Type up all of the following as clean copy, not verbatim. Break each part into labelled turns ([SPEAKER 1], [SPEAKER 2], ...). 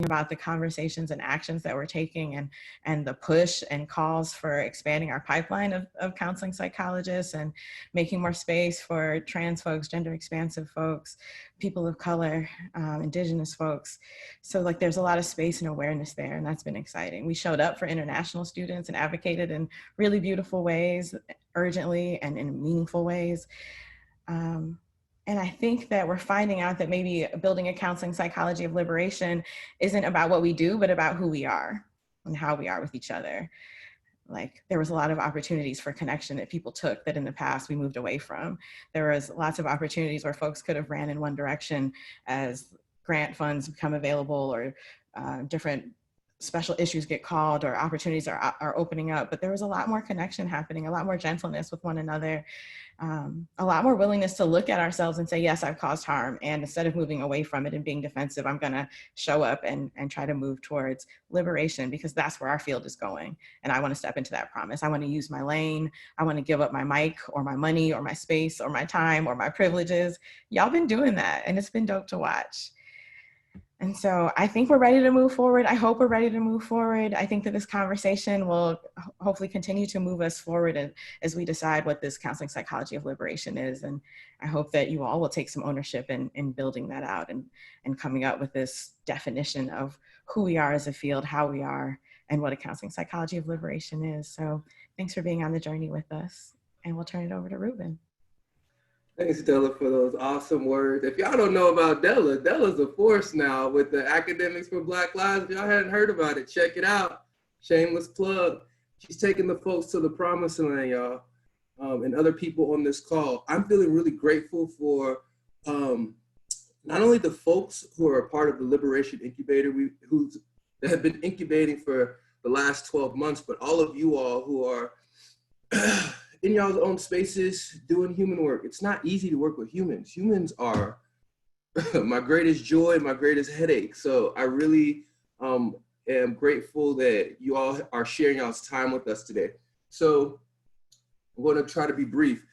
[SPEAKER 1] about the conversations and actions that we're taking, and the push and calls for expanding our pipeline of counseling psychologists and making more space for trans folks, gender expansive folks, people of color, indigenous folks. So like there's a lot of space and awareness there, and that's been exciting. We showed up for international students and advocated in really beautiful ways, urgently and in meaningful ways. And I think that we're finding out that maybe building a counseling psychology of liberation isn't about what we do, but about who we are and how we are with each other. Like there was a lot of opportunities for connection that people took that in the past we moved away from. There was lots of opportunities where folks could have ran in one direction as grant funds become available, or different special issues get called, or opportunities are opening up. But there was a lot more connection happening, a lot more gentleness with one another, a lot more willingness to look at ourselves and say, yes, I've caused harm. And instead of moving away from it and being defensive, I'm gonna show up and try to move towards liberation, because that's where our field is going. And I wanna step into that promise. I wanna use my lane. I wanna give up my mic or my money or my space or my time or my privileges. Y'all been doing that, and it's been dope to watch. And so I think we're ready to move forward. I hope we're ready to move forward. I think that this conversation will hopefully continue to move us forward as we decide what this counseling psychology of liberation is. And I hope that you all will take some ownership in building that out and coming up with this definition of who we are as a field, how we are, and what a counseling psychology of liberation is. So thanks for being on the journey with us. And we'll turn it over to Reuben.
[SPEAKER 2] Thanks, Della, for those awesome words. If y'all don't know about Della, Della's a force now with the Academics for Black Lives. If y'all hadn't heard about it, check it out. Shameless plug. She's taking the folks to the promised land, y'all, and other people on this call. I'm feeling really grateful for not only the folks who are a part of the Liberation Incubator, that have been incubating for the last 12 months, but all of you all who are in y'all's own spaces doing human work. It's not easy to work with humans. Humans are my greatest joy, my greatest headache. So I really am grateful that you all are sharing y'all's time with us today. So I'm going to try to be brief.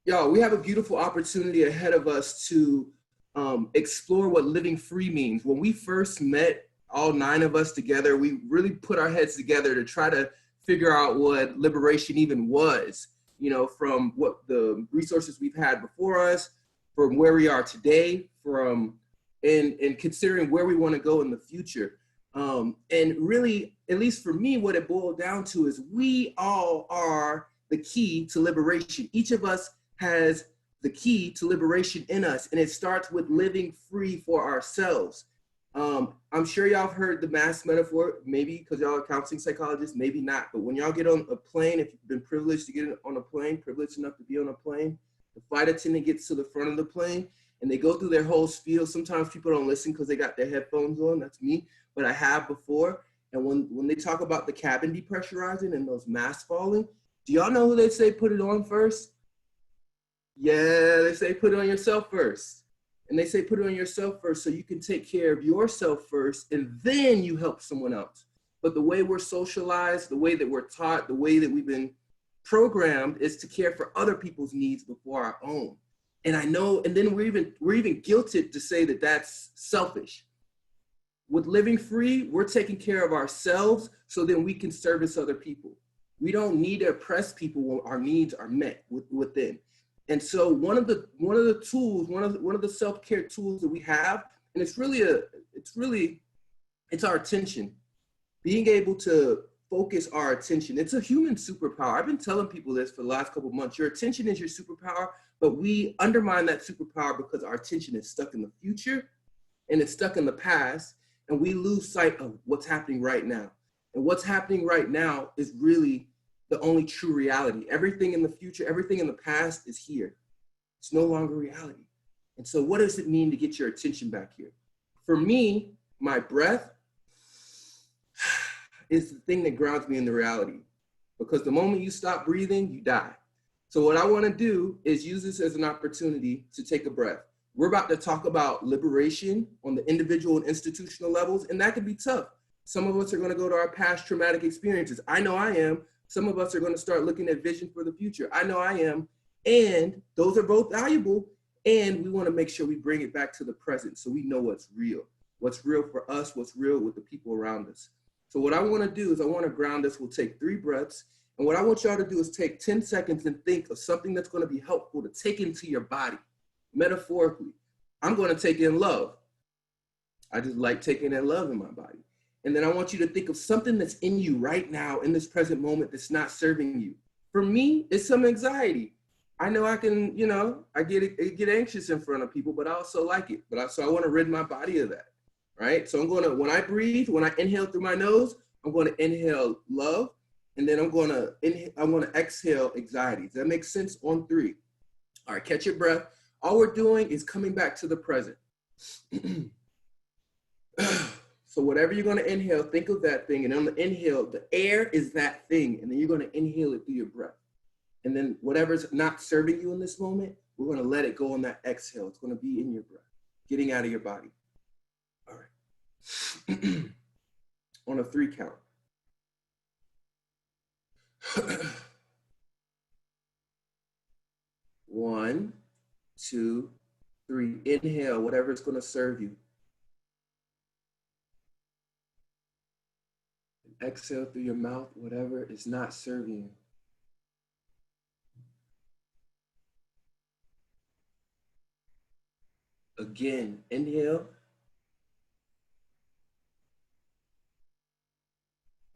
[SPEAKER 2] Y'all, we have a beautiful opportunity ahead of us to explore what living free means. When we first met, all 9 of us together, we really put our heads together to try to figure out what liberation even was. You know, from what the resources we've had before us, from where we are today, from and considering where we want to go in the future. And really, at least for me, what it boiled down to is we all are the key to liberation. Each of us has the key to liberation in us, and it starts with living free for ourselves. I'm sure y'all have heard the mask metaphor, maybe because y'all are counseling psychologists, maybe not. But when y'all get on a plane, if you've been privileged to get on a plane, privileged enough to be on a plane, the flight attendant gets to the front of the plane and they go through their whole spiel. Sometimes people don't listen because they got their headphones on. That's me, but I have before. And when they talk about the cabin depressurizing and those masks falling, do y'all know who they say put it on first? Yeah, they say put it on yourself first. And they say, put it on yourself first so you can take care of yourself first, and then you help someone else. But the way we're socialized, the way that we're taught, the way that we've been programmed is to care for other people's needs before our own. And I know, and then we're even guilted to say that that's selfish. With living free, we're taking care of ourselves so then we can service other people. We don't need to oppress people when our needs are met within. And so one of the tools, one of the self-care tools that we have, and it's our attention. Being able to focus our attention. It's a human superpower. I've been telling people this for the last couple of months. Your attention is your superpower, but we undermine that superpower because our attention is stuck in the future and it's stuck in the past, and we lose sight of what's happening right now. And what's happening right now is really the only true reality. Everything in the future, everything in the past is here. It's no longer reality. And so what does it mean to get your attention back here? For me, my breath is the thing that grounds me in the reality, because the moment you stop breathing, you die. So what I want to do is use this as an opportunity to take a breath. We're about to talk about liberation on the individual and institutional levels, and that can be tough. Some of us are going to go to our past traumatic experiences. I know I am. Some of us are going to start looking at vision for the future. I know I am. And those are both valuable. And we want to make sure we bring it back to the present so we know what's real. what's real for us, what's real with the people around us. So what I want to do is I want to ground us. We'll take 3 breaths. And what I want y'all to do is take 10 seconds and think of something that's going to be helpful to take into your body. Metaphorically, I'm going to take in love. I just like taking in love in my body. And then I want you to think of something that's in you right now in this present moment that's not serving you. For me, it's some anxiety. I know I can, you know, I get anxious in front of people, but I also like it. So I want to rid my body of that, right? So I'm going to, when I breathe, when I inhale through my nose, I'm going to inhale love. And then I'm going to exhale anxiety. Does that make sense? On 3. All right, catch your breath. All we're doing is coming back to the present. So whatever you're going to inhale, think of that thing. And on the inhale, the air is that thing. And then you're going to inhale it through your breath. And then whatever's not serving you in this moment, we're going to let it go on that exhale. It's going to be in your breath, getting out of your body. All right. On a 3 count. 1, 2, 3. Inhale, whatever is going to serve you. And exhale through your mouth, whatever is not serving you. Again, inhale.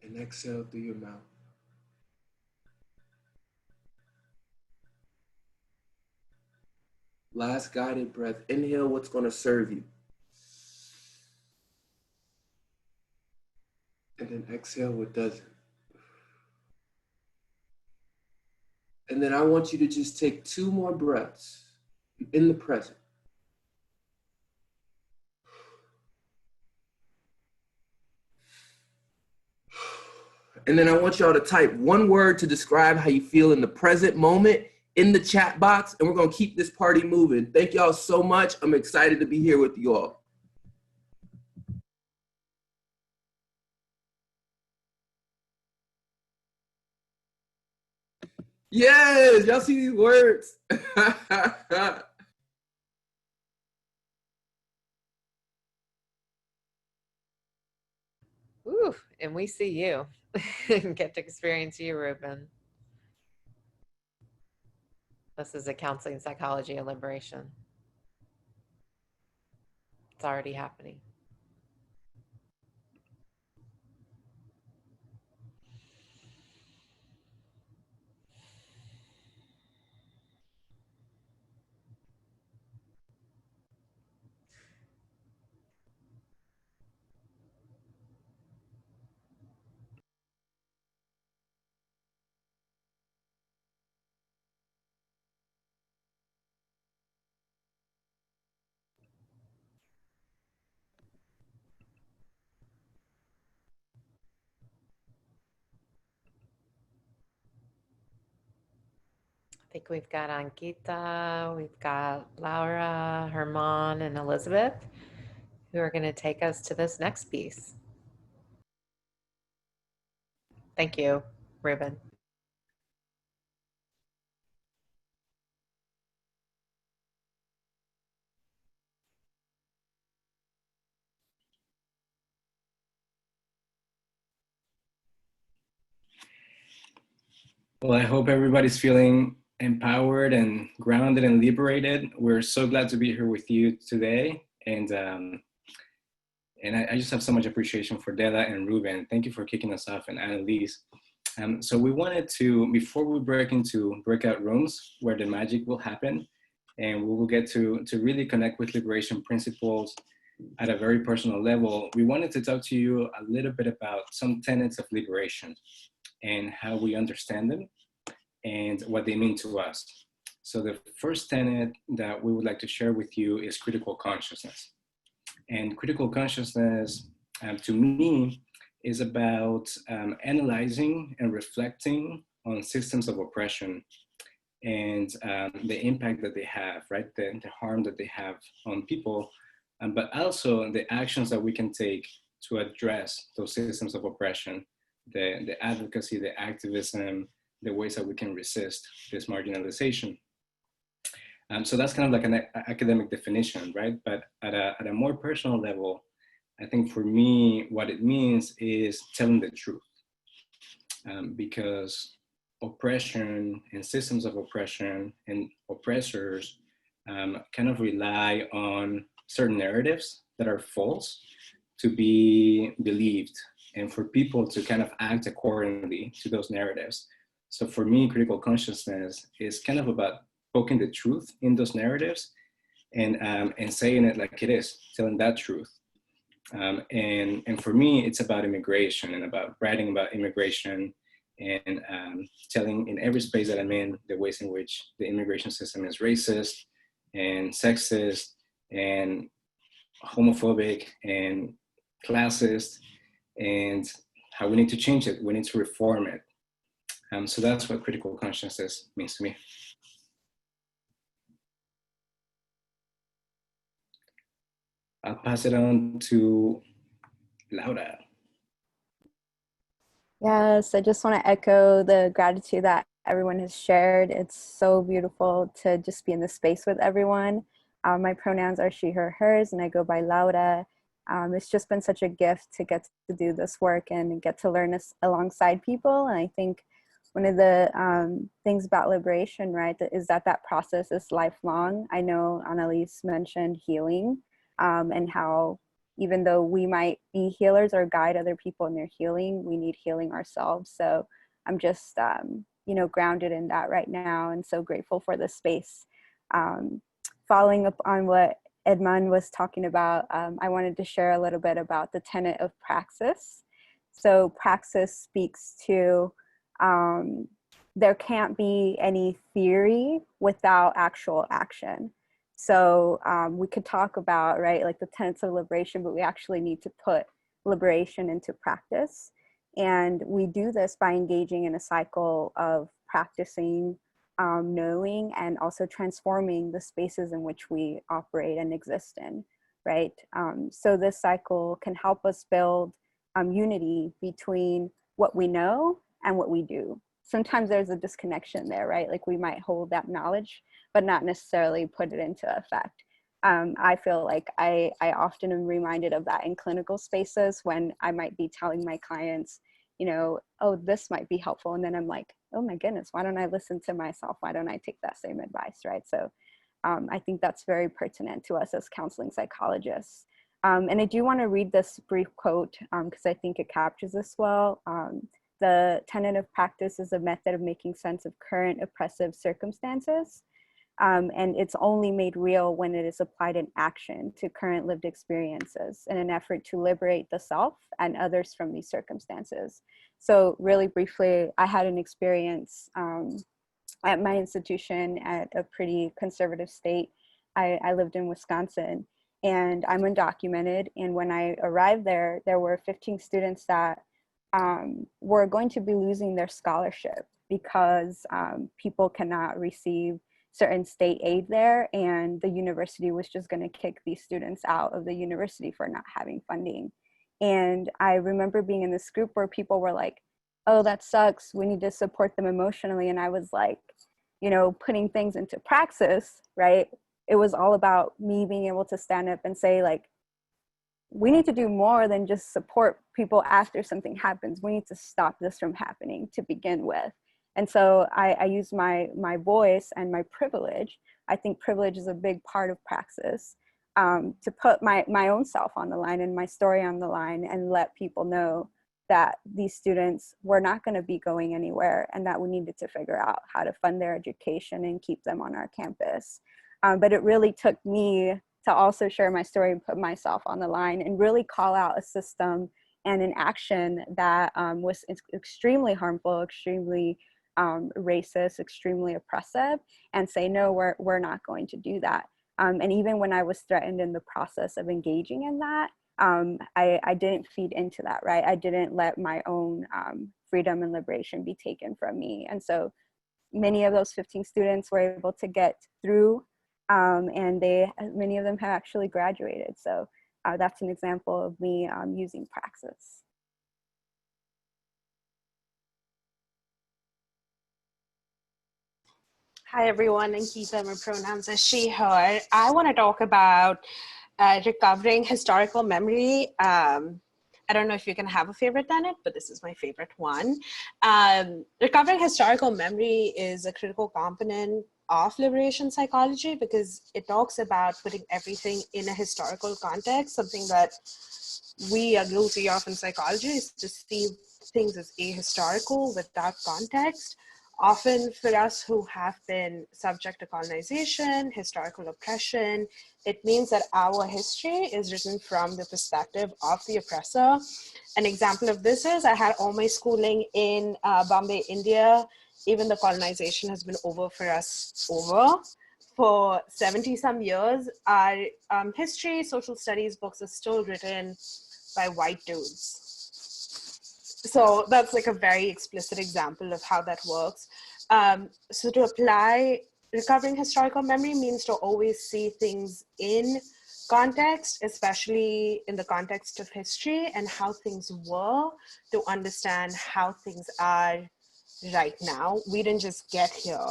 [SPEAKER 2] And exhale through your mouth. Last guided breath. Inhale what's going to serve you. And then exhale what doesn't. And then I want you to just take 2 more breaths in the present. And then I want y'all to type 1 word to describe how you feel in the present moment in the chat box, and we're going to keep this party moving. Thank y'all so much. I'm excited to be here with you all. Yes, y'all see these words?
[SPEAKER 3] Ooh, and we see you and get to experience you, Reuben. This is a counseling psychology of liberation. It's already happening. I think we've got Ankita, we've got Laura, Herman, and Elizabeth, who are going to take us to this next piece. Thank you, Reuben.
[SPEAKER 4] Well, I hope everybody's feeling empowered and grounded and liberated. We're so glad to be here with you today. And I just have so much appreciation for Della and Reuben. Thank you for kicking us off, and Anneliese. So we wanted to, before we break into breakout rooms where the magic will happen, and we will get to really connect with liberation principles at a very personal level, we wanted to talk to you a little bit about some tenets of liberation and how we understand them and what they mean to us. So the first tenet that we would like to share with you is critical consciousness. And critical consciousness, to me, is about analyzing and reflecting on systems of oppression and the impact that they have, right? The harm that they have on people, but also the actions that we can take to address those systems of oppression, the advocacy, the activism, the ways that we can resist this marginalization. So that's kind of like an academic definition, right? But at a more personal level, I think for me, what it means is telling the truth, because oppression and systems of oppression and oppressors kind of rely on certain narratives that are false to be believed, and for people to kind of act accordingly to those narratives. So for me, critical consciousness is kind of about poking the truth in those narratives and saying it like it is, telling that truth. And for me, it's about immigration and about writing about immigration and telling in every space that I'm in the ways in which the immigration system is racist and sexist and homophobic and classist, and how we need to change it. We need to reform it. So that's what critical consciousness means to me. I'll pass it on to Laura.
[SPEAKER 5] Yes, I just want to echo the gratitude that everyone has shared. It's so beautiful to just be in the space with everyone. My pronouns are she, her, hers, and I go by Laura. It's just been such a gift to get to do this work and get to learn alongside people. And I think one of the things about liberation, right, is that process is lifelong. I know Anneliese mentioned healing and how even though we might be healers or guide other people in their healing, we need healing ourselves. So I'm just, grounded in that right now, and so grateful for the space. Following up on what Edmund was talking about, I wanted to share a little bit about the tenet of praxis. So praxis speaks to there can't be any theory without actual action. So we could talk about, right, like the tenets of liberation, but we actually need to put liberation into practice. And we do this by engaging in a cycle of practicing, knowing, and also transforming the spaces in which we operate and exist in, right? So this cycle can help us build unity between what we know and what we do. Sometimes there's a disconnection there, right? Like we might hold that knowledge, but not necessarily put it into effect. I feel like I often am reminded of that in clinical spaces when I might be telling my clients, oh, this might be helpful. And then I'm like, oh my goodness, why don't I listen to myself? Why don't I take that same advice, right? So I think that's very pertinent to us as counseling psychologists. And I do want to read this brief quote because I think it captures this well. The tenet of practice is a method of making sense of current oppressive circumstances. And it's only made real when it is applied in action to current lived experiences in an effort to liberate the self and others from these circumstances. So really briefly, I had an experience at my institution at a pretty conservative state. I lived in Wisconsin, and I'm undocumented. And when I arrived there, there were 15 students that were going to be losing their scholarship because people cannot receive certain state aid there, and the university was just going to kick these students out of the university for not having funding. And I remember being in this group where people were like, oh, that sucks, we need to support them emotionally. And I was like, putting things into praxis, right? It was all about me being able to stand up and say, like, we need to do more than just support people after something happens. We need to stop this from happening to begin with. And so I use my voice and my privilege. I think privilege is a big part of praxis, to put my own self on the line and my story on the line and let people know that these students were not going to be going anywhere and that we needed to figure out how to fund their education and keep them on our campus. But it really took me to also share my story and put myself on the line and really call out a system and an action that was extremely harmful, extremely racist, extremely oppressive, and say, no, we're not going to do that. And even when I was threatened in the process of engaging in that, I didn't feed into that, right? I didn't let my own freedom and liberation be taken from me. And so many of those 15 students were able to get through, and many of them have actually graduated. So that's an example of me using praxis.
[SPEAKER 6] Hi everyone, Ankita, my pronouns are she, her. I want to talk about recovering historical memory. I don't know if you can have a favorite on it, but this is my favorite one. Recovering historical memory is a critical component of liberation psychology because it talks about putting everything in a historical context, something that we are guilty of in psychology is to see things as ahistorical without context. Often for us who have been subject to colonization, historical oppression, it means that our history is written from the perspective of the oppressor. An example of this is I had all my schooling in Bombay, India. Even the colonization has been over for us for 70 some years. Our history, social studies books are still written by white dudes. So that's like a very explicit example of how that works. So to apply recovering historical memory means to always see things in context, especially in the context of history and how things were, to understand how things are right now. We didn't just get here.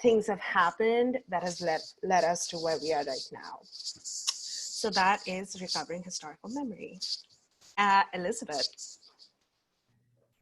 [SPEAKER 6] Things have happened that has led us to where we are right now. So that is recovering historical memory. Elizabeth.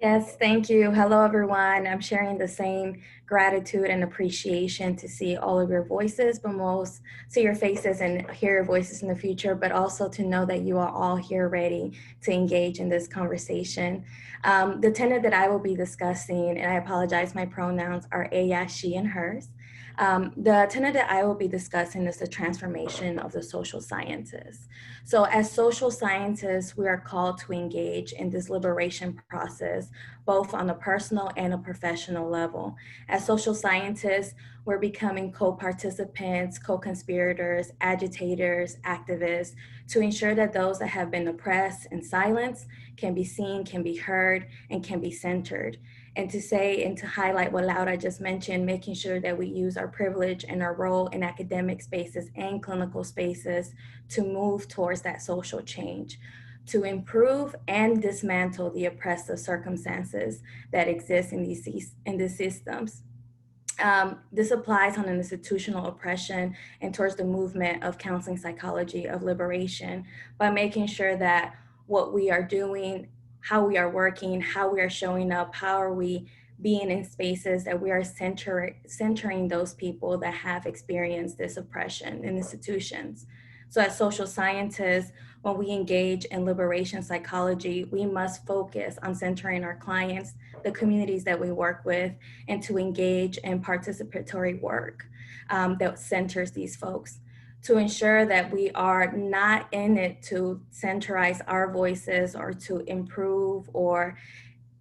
[SPEAKER 7] Yes, thank you. Hello, everyone. I'm sharing the same gratitude and appreciation to see all of your voices, but most see your faces and hear your voices in the future, but also to know that you are all here ready to engage in this conversation. The tenet that I will be discussing, and I apologize, my pronouns are ella, she, and hers. The tenet that I will be discussing is the transformation of the social sciences. So as social scientists, we are called to engage in this liberation process, both on a personal and a professional level. As social scientists, we're becoming co-participants, co-conspirators, agitators, activists, to ensure that those that have been oppressed and silenced can be seen, can be heard, and can be centered. And to say and to highlight what Laura just mentioned, making sure that we use our privilege and our role in academic spaces and clinical spaces to move towards that social change, to improve and dismantle the oppressive circumstances that exist in these systems. This applies on an institutional oppression and towards the movement of counseling psychology of liberation by making sure that what we are doing, how we are working, how we are showing up, how are we being in spaces that we are centering those people that have experienced this oppression in institutions. So as social scientists, when we engage in liberation psychology, we must focus on centering our clients, the communities that we work with, and to engage in participatory work that centers these folks, to ensure that we are not in it to centralize our voices or to improve or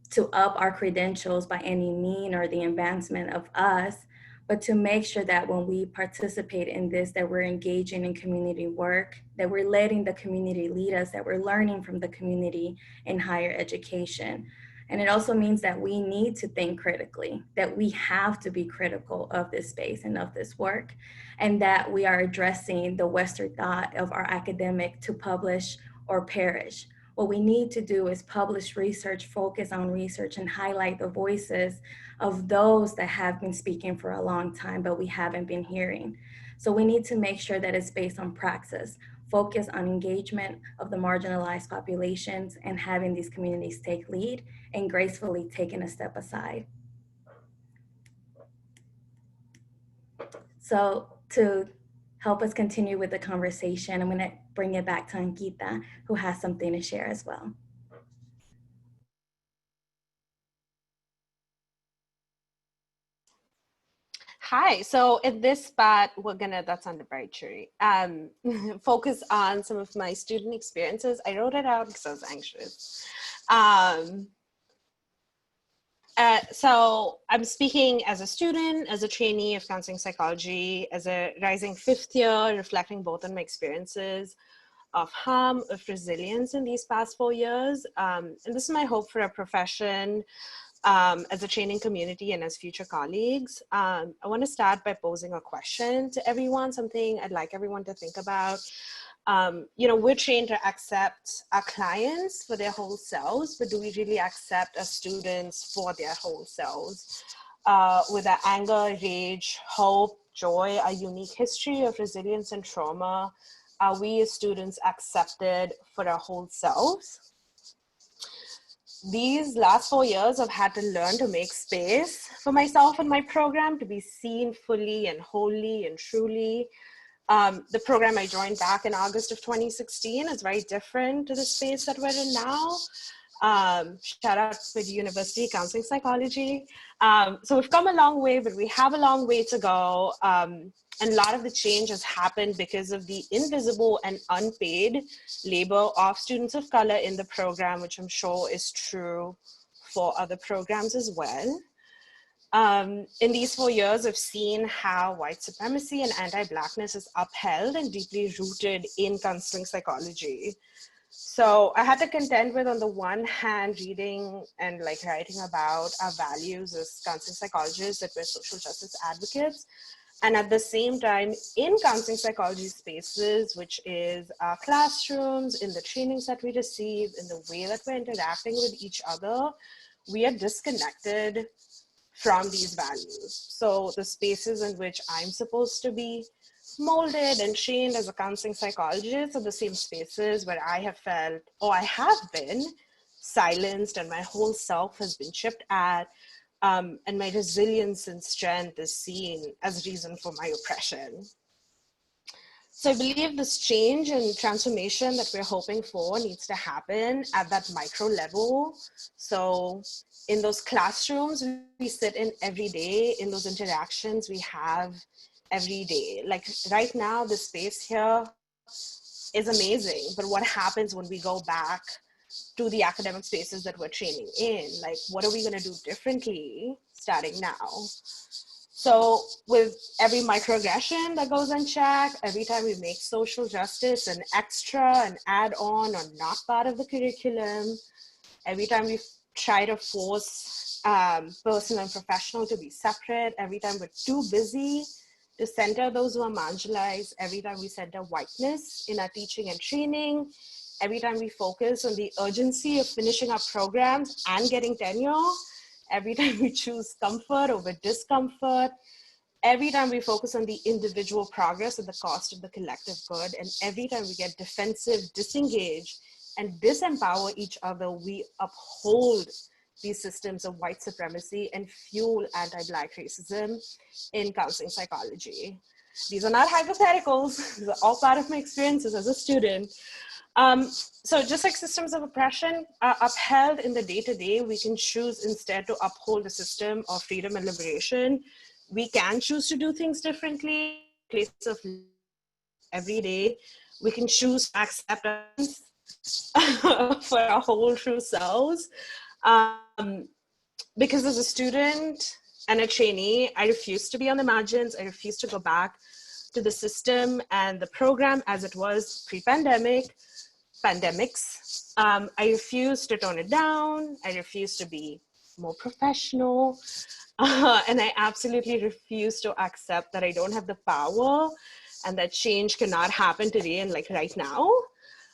[SPEAKER 7] to up our credentials by any mean or the advancement of us, but to make sure that when we participate in this, that we're engaging in community work, that we're letting the community lead us, that we're learning from the community in higher education. And it also means that we need to think critically, that we have to be critical of this space and of this work, and that we are addressing the Western thought of our academic to publish or perish. What we need to do is publish research, focus on research, and highlight the voices of those that have been speaking for a long time, but we haven't been hearing. So we need to make sure that it's based on praxis, focus on engagement of the marginalized populations and having these communities take lead and gracefully taking a step aside. So to help us continue with the conversation, I'm gonna bring it back to Ankita, who has something to share as well.
[SPEAKER 6] Hi, so in this spot, we're gonna, that's on the bright cherry, focus on some of my student experiences. I wrote it out because I was anxious. So I'm speaking as a student, as a trainee of counseling psychology, as a rising fifth year, reflecting both on my experiences of harm, of resilience in these past 4 years. And this is my hope for a profession as a training community and as future colleagues. I want to start by posing a question to everyone, something I'd like everyone to think about. You know, we're trained to accept our clients for their whole selves, but do we really accept our students for their whole selves? With our anger, rage, hope, joy, our unique history of resilience and trauma, are we as students accepted for our whole selves? These last 4 years, I've had to learn to make space for myself and my program to be seen fully and wholly and truly. The program I joined back in August of 2016 is very different to the space that we're in now. Shout out to the University Counseling Psychology. So we've come a long way, but we have a long way to go. And a lot of the change has happened because of the invisible and unpaid labor of students of color in the program, which I'm sure is true for other programs as well. In these 4 years, I've seen how white supremacy and anti-Blackness is upheld and deeply rooted in counseling psychology. So I had to contend with, on the one hand, reading and like writing about our values as counseling psychologists, that we're social justice advocates, and at the same time, in counseling psychology spaces, which is our classrooms, in the trainings that we receive, in the way that we're interacting with each other, we are disconnected from these values. So the spaces in which I'm supposed to be molded and trained as a counseling psychologist are the same spaces where I have felt, or I have been, silenced, and my whole self has been chipped at, and my resilience and strength is seen as reason for my oppression. So I believe this change and transformation that we're hoping for needs to happen at that micro level. So in those classrooms we sit in every day, in those interactions we have every day. Like right now, the space here is amazing, but what happens when we go back to the academic spaces that we're training in? Like, what are we going to do differently starting now? So with every microaggression that goes unchecked, every time we make social justice an extra, an add-on, or not part of the curriculum, every time we try to force personal and professional to be separate, every time we're too busy to center those who are marginalized, every time we center whiteness in our teaching and training, every time we focus on the urgency of finishing our programs and getting tenure, every time we choose comfort over discomfort, every time we focus on the individual progress at the cost of the collective good, and every time we get defensive, disengaged, and disempower each other, we uphold these systems of white supremacy and fuel anti-Black racism in counseling psychology. These are not hypotheticals. These are all part of my experiences as a student. So just like systems of oppression are upheld in the day-to-day, we can choose instead to uphold a system of freedom and liberation. We can choose to do things differently. Place of every day, we can choose to accept us for our whole true selves. Because as a student and a trainee, I refuse to be on the margins. I refuse to go back to the system and the program as it was pre-pandemics. I refuse to tone it down. I refuse to be more professional. And I absolutely refuse to accept that I don't have the power and that change cannot happen today and like right now.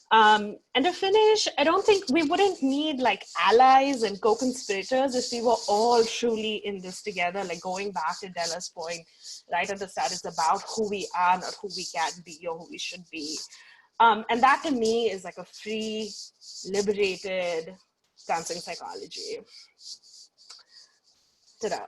[SPEAKER 6] And to finish, I don't think we wouldn't need like allies and co-conspirators if we were all truly in this together. Like going back to Della's point right at the start, it's about who we are, not who we can be or who we should be. And that to me is like a free, liberated counseling psychology. Ta-da.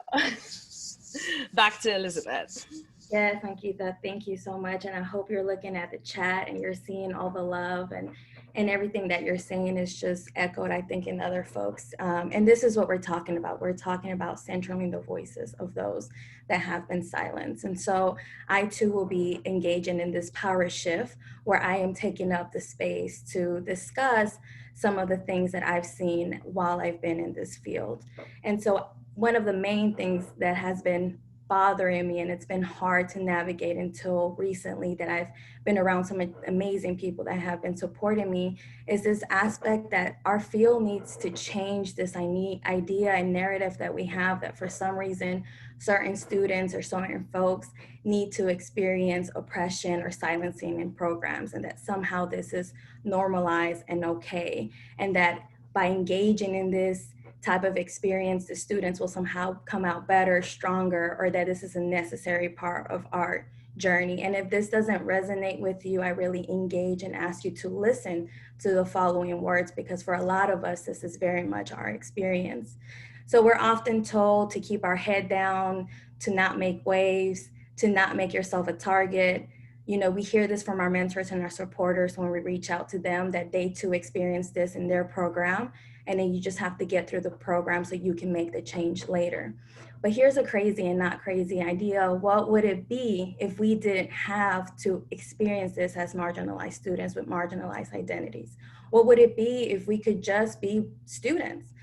[SPEAKER 6] Back to Elizabeth.
[SPEAKER 7] Yes, Ankita, thank you so much. And I hope you're looking at the chat and you're seeing all the love and everything that you're saying is just echoed, I think, in other folks. And this is what we're talking about. We're talking about centering the voices of those that have been silenced. And so I too will be engaging in this power shift where I am taking up the space to discuss some of the things that I've seen while I've been in this field. And so one of the main things that has been bothering me, and it's been hard to navigate until recently that I've been around some amazing people that have been supporting me, is this aspect that our field needs to change this idea and narrative that we have that for some reason certain students or certain folks need to experience oppression or silencing in programs, and that somehow this is normalized and okay, and that by engaging in this type of experience, the students will somehow come out better, stronger, or that this is a necessary part of our journey. And if this doesn't resonate with you, I really engage and ask you to listen to the following words, because for a lot of us, this is very much our experience. So we're often told to keep our head down, to not make waves, to not make yourself a target. You know, we hear this from our mentors and our supporters when we reach out to them, that they too experience this in their program. And then you just have to get through the program so you can make the change later. But here's a crazy and not crazy idea. What would it be if we didn't have to experience this as marginalized students with marginalized identities? What would it be if we could just be students?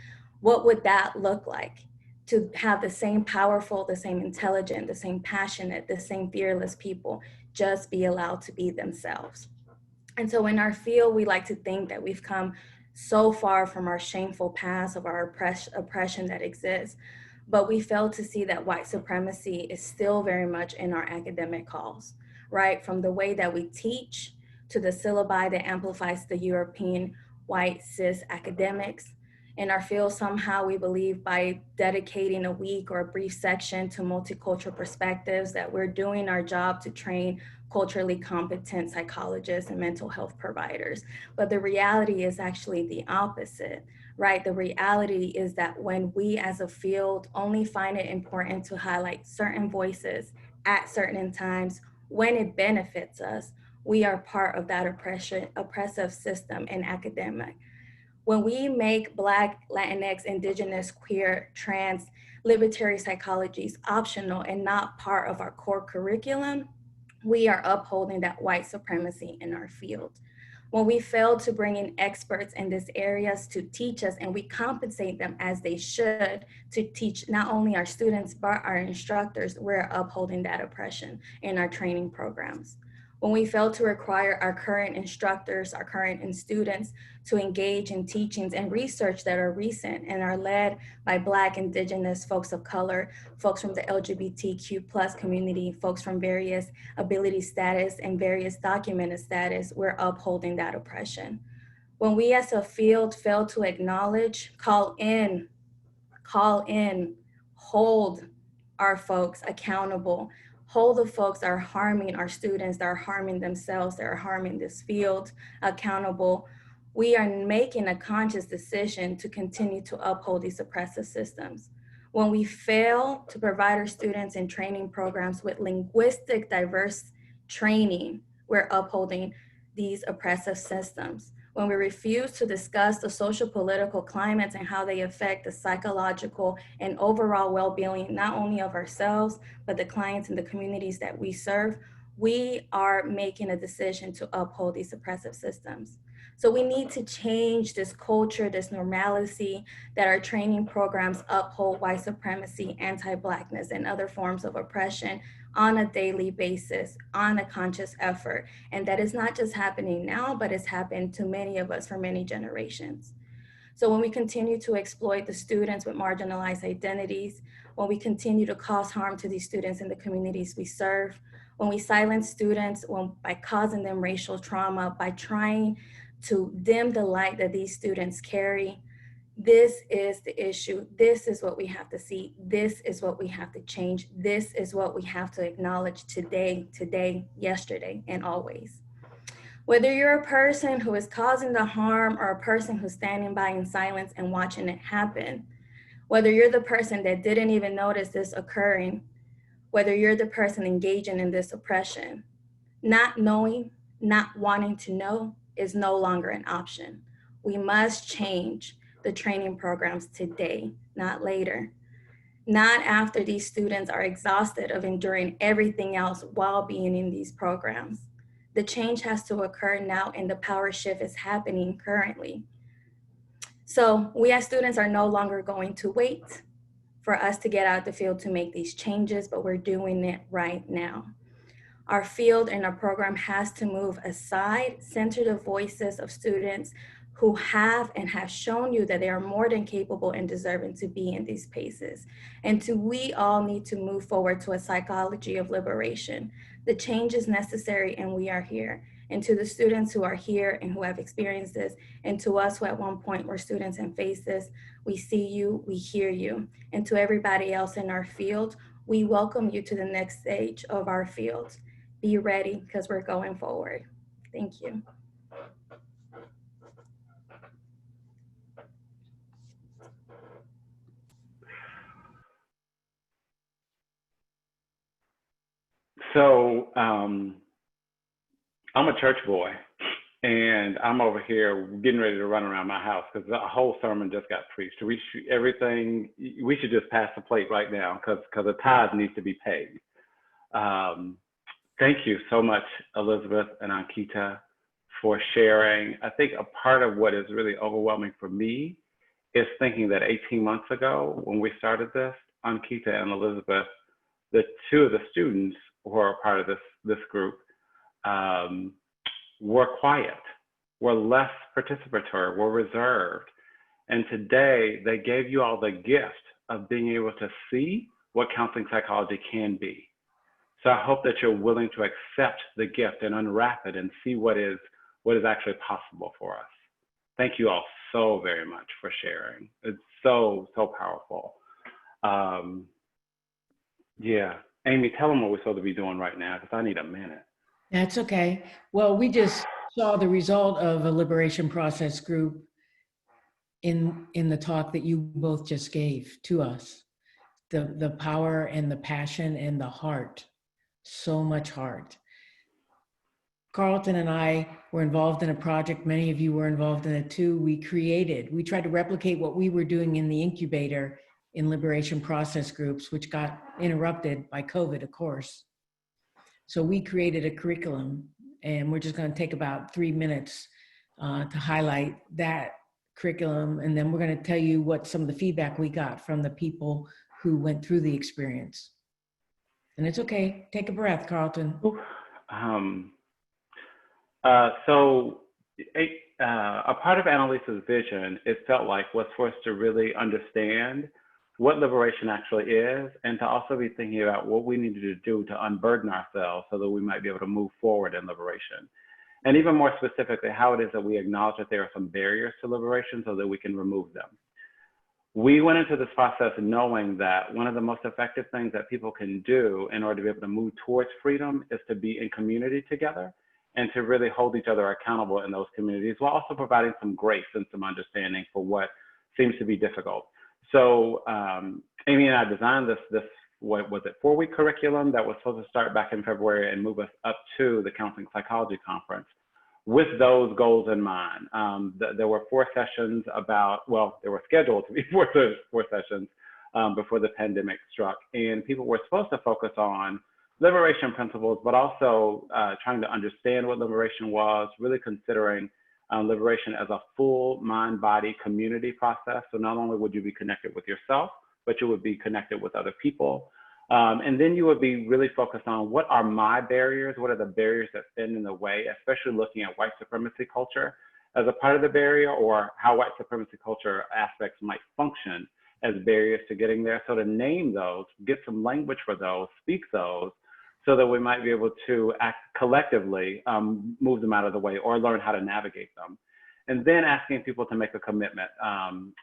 [SPEAKER 7] What would that look like? To have the same powerful, the same intelligent, the same passionate, the same fearless people just be allowed to be themselves. And so in our field, we like to think that we've come so far from our shameful past of our oppression that exists, but we fail to see that white supremacy is still very much in our academic halls, right? From the way that we teach to the syllabi that amplifies the European white cis academics. In our field, somehow we believe by dedicating a week or a brief section to multicultural perspectives that we're doing our job to train culturally competent psychologists and mental health providers. But the reality is actually the opposite, right? The reality is that when we as a field only find it important to highlight certain voices at certain times when it benefits us, we are part of that oppressive system in academic. When we make Black, Latinx, Indigenous, queer, trans, libertarian psychologies optional and not part of our core curriculum, we are upholding that white supremacy in our field. When we fail to bring in experts in these areas to teach us, and we compensate them as they should to teach not only our students, but our instructors, we're upholding that oppression in our training programs. When we fail to require our current instructors, our current students to engage in teachings and research that are recent and are led by Black, Indigenous, folks of color, folks from the LGBTQ+ community, folks from various ability status and various documented status, we're upholding that oppression. When we as a field fail to acknowledge, call in, hold our folks accountable, hold the folks that are harming our students, that are harming themselves, that are harming this field accountable, we are making a conscious decision to continue to uphold these oppressive systems. When we fail to provide our students in training programs with linguistic diverse training, we're upholding these oppressive systems. When we refuse to discuss the social political climates and how they affect the psychological and overall well-being, not only of ourselves, but the clients and the communities that we serve, we are making a decision to uphold these oppressive systems. So we need to change this culture, this normalcy, that our training programs uphold white supremacy, anti-Blackness, and other forms of oppression on a daily basis, on a conscious effort. And that is not just happening now, but it's happened to many of us for many generations. So when we continue to exploit the students with marginalized identities, when we continue to cause harm to these students in the communities we serve, when we silence students by causing them racial trauma, by trying to dim the light that these students carry, this is the issue. This is what we have to see. This is what we have to change. This is what we have to acknowledge today, yesterday, and always. Whether you're a person who is causing the harm or a person who's standing by in silence and watching it happen, whether you're the person that didn't even notice this occurring, whether you're the person engaging in this oppression, not knowing, not wanting to know is no longer an option. We must change the training programs today, not later. Not after these students are exhausted of enduring everything else while being in these programs. The change has to occur now, and the power shift is happening currently. So we as students are no longer going to wait for us to get out of the field to make these changes, but we're doing it right now. Our field and our program has to move aside, center the voices of students who have and have shown you that they are more than capable and deserving to be in these spaces. And we all need to move forward to a psychology of liberation. The change is necessary, and we are here. And to the students who are here and who have experienced this, and to us who at one point were students and faced this, we see you, we hear you. And to everybody else in our field, we welcome you to the next stage of our field. be ready because we're going forward. Thank you.
[SPEAKER 8] So I'm a church boy, and I'm over here getting ready to run around my house because the whole sermon just got preached. We should just pass the plate right now because the tithe needs to be paid. Thank you so much, Elizabeth and Ankita, for sharing. I think a part of what is really overwhelming for me is thinking that 18 months ago when we started this, Ankita and Elizabeth, the two of the students who are a part of this group, were quiet, were less participatory, were reserved. And today they gave you all the gift of being able to see what counseling psychology can be. So I hope that you're willing to accept the gift and unwrap it and see what is actually possible for us. Thank you all so very much for sharing. It's so, so powerful. Yeah, Amy, tell them what we're supposed to be doing right now because I need a minute.
[SPEAKER 9] That's okay. Well, we just saw the result of a liberation process group in the talk that you both just gave to us. The power and the passion and the heart, so much heart. Carlton and I were involved in a project, many of you were involved in it too. We tried to replicate what we were doing in the incubator in liberation process groups, which got interrupted by COVID, of course. So we created a curriculum, and we're just going to take about 3 minutes to highlight that curriculum, and then we're going to tell you what some of the feedback we got from the people who went through the experience. And it's okay, take a breath, Carlton.
[SPEAKER 8] So a part of Anneliese's vision, it felt like, was for us to really understand what liberation actually is, and to also be thinking about what we needed to do to unburden ourselves so that we might be able to move forward in liberation. And even more specifically, how it is that we acknowledge that there are some barriers to liberation so that we can remove them. We went into this process knowing that one of the most effective things that people can do in order to be able to move towards freedom is to be in community together and to really hold each other accountable in those communities, while also providing some grace and some understanding for what seems to be difficult. So Amy and I designed this, what was it, 4-week curriculum that was supposed to start back in February and move us up to the Counseling Psychology Conference with those goals in mind. There were 4 sessions they were scheduled to be 4 sessions before the pandemic struck. And people were supposed to focus on liberation principles, but also trying to understand what liberation was, really considering liberation as a full mind-body community process. So not only would you be connected with yourself, but you would be connected with other people. And then you would be really focused on what are my barriers, what are the barriers that stand in the way, especially looking at white supremacy culture as a part of the barrier, or how white supremacy culture aspects might function as barriers to getting there. So to name those, get some language for those, speak those, so that we might be able to act collectively, move them out of the way, or learn how to navigate them. And then asking people to make a commitment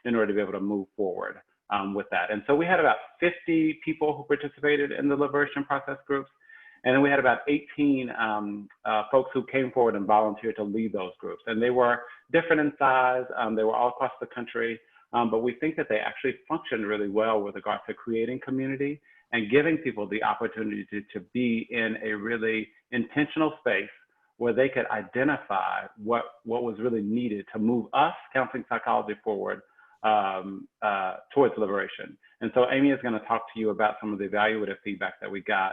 [SPEAKER 8] in order to be able to move forward with that. And so we had about 50 people who participated in the liberation process groups. And then we had about 18 folks who came forward and volunteered to lead those groups. And they were different in size. They were all across the country. But we think that they actually functioned really well with regard to creating community and giving people the opportunity to be in a really intentional space where they could identify what was really needed to move us, counseling psychology, forward towards liberation. And so Amy is going to talk to you about some of the evaluative feedback that we got,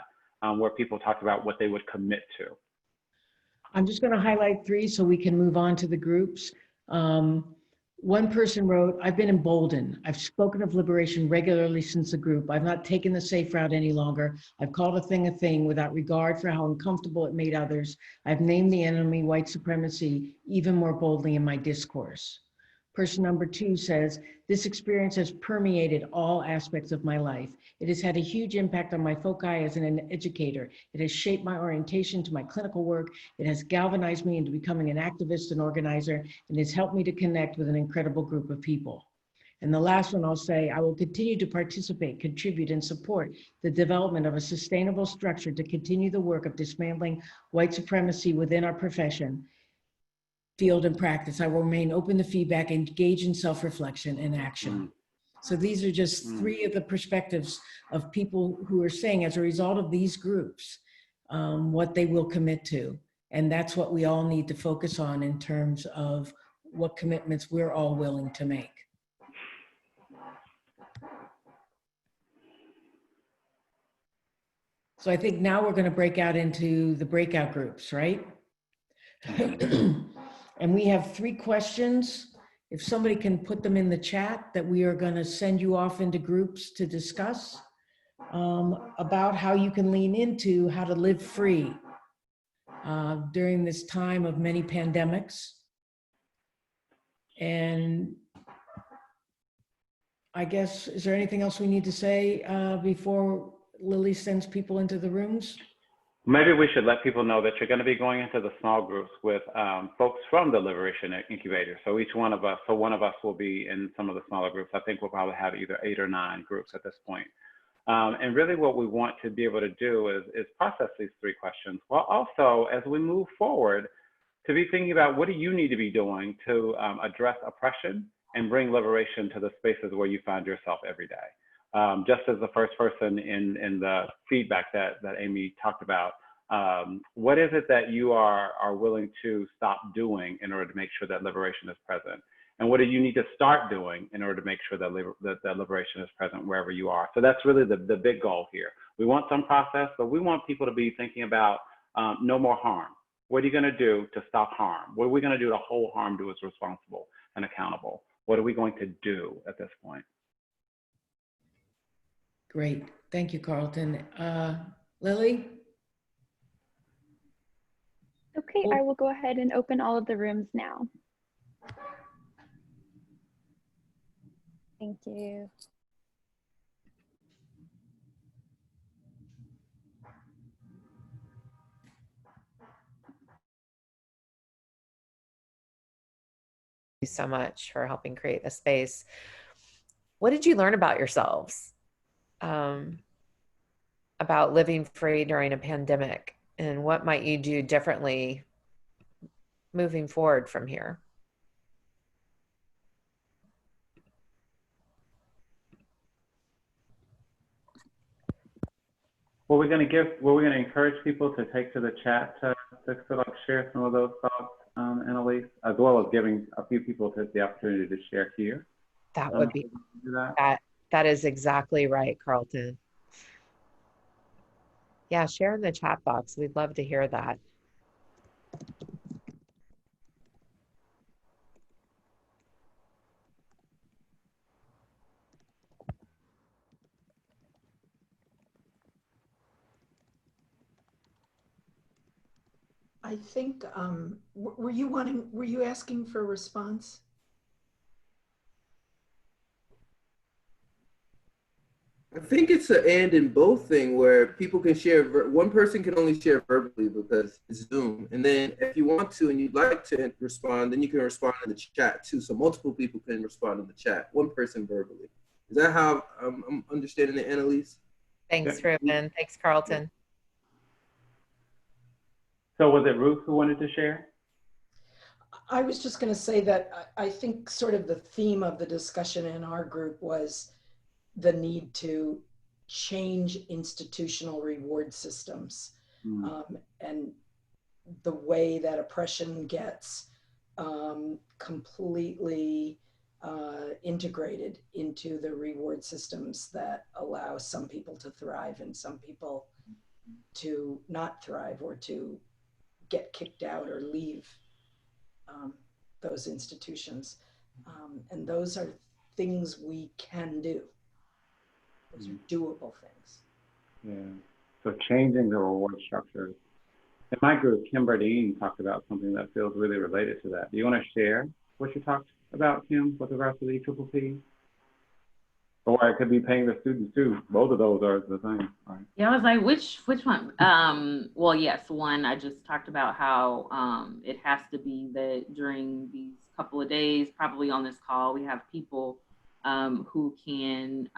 [SPEAKER 8] where people talked about what they would commit to.
[SPEAKER 9] I'm just going to highlight 3 so we can move on to the groups. One person wrote, I've been emboldened. I've spoken of liberation regularly since the group. I've not taken the safe route any longer. I've called a thing without regard for how uncomfortable it made others. I've named the enemy, white supremacy, even more boldly in my discourse. Person number 2 says, this experience has permeated all aspects of my life. It has had a huge impact on my foci as an educator. It has shaped my orientation to my clinical work. It has galvanized me into becoming an activist and organizer, and has helped me to connect with an incredible group of people. And the last one I'll say, I will continue to participate, contribute, and support the development of a sustainable structure to continue the work of dismantling white supremacy within our profession, field, and practice. I will remain open to feedback, engage in self-reflection and action. So these are just three of the perspectives of people who are saying, as a result of these groups, what they will commit to. And that's what we all need to focus on in terms of what commitments we're all willing to make. So I think now we're going to break out into the breakout groups, right? And we have 3 questions. If somebody can put them in the chat, that we are going to send you off into groups to discuss about how you can lean into how to live free during this time of many pandemics. And I guess, is there anything else we need to say before Lily sends people into the rooms?
[SPEAKER 8] Maybe we should let people know that you're going to be going into the small groups with folks from the Liberation Incubator. So one of us will be in some of the smaller groups. I think we'll probably have either 8 or 9 groups at this point. And really what we want to be able to do is process these 3 questions, while also, as we move forward, to be thinking about what do you need to be doing to address oppression and bring liberation to the spaces where you find yourself every day. Just as the first person in the feedback that Amy talked about, what is it that you are willing to stop doing in order to make sure that liberation is present? And what do you need to start doing in order to make sure that liberation is present wherever you are? So that's really the big goal here. We want some process, but we want people to be thinking about no more harm. What are you going to do to stop harm? What are we going to do to hold harm to us responsible and accountable? What are we going to do at this point?
[SPEAKER 9] Great. Thank you, Carlton. Lily?
[SPEAKER 10] Okay, I will go ahead and open all of the rooms now.
[SPEAKER 5] Thank you.
[SPEAKER 3] You so much for helping create the space. What did you learn about yourselves, about living free during a pandemic, and what might you do differently moving forward from here?
[SPEAKER 8] Well, we're going to encourage people to take to the chat to sort of share some of those thoughts, Anneliese, as well as giving a few people the opportunity to share here.
[SPEAKER 3] That would be, that is exactly right, Carlton. Yeah, share in the chat box. We'd love to hear that.
[SPEAKER 11] I think, were you asking for a response?
[SPEAKER 2] I think it's an and in both thing where people can share, one person can only share verbally because it's Zoom. And then if you want to and you'd like to respond, then you can respond in the chat too. So multiple people can respond in the chat, one person verbally. Is that how I'm understanding it, Anneliese?
[SPEAKER 3] Thanks, Reuben. Thanks, Carlton.
[SPEAKER 8] So was it Ruth who wanted to share?
[SPEAKER 11] I was just going to say that I think sort of the theme of the discussion in our group was the need to change institutional reward systems and the way that oppression gets completely integrated into the reward systems that allow some people to thrive and some people to not thrive or to get kicked out or leave those institutions. And those are things we can do. Those are doable things.
[SPEAKER 8] Yeah, so changing the reward structures. In my group, Kim Burdine talked about something that feels really related to that. Do you want to share what you talked about, Kim, with regards to the EPPP? Or it could be paying the students too. Both of those are the same, right?
[SPEAKER 12] Yeah, I was like, which one? Well, yes, one, I just talked about how it has to be that during these couple of days, probably on this call, we have people who can,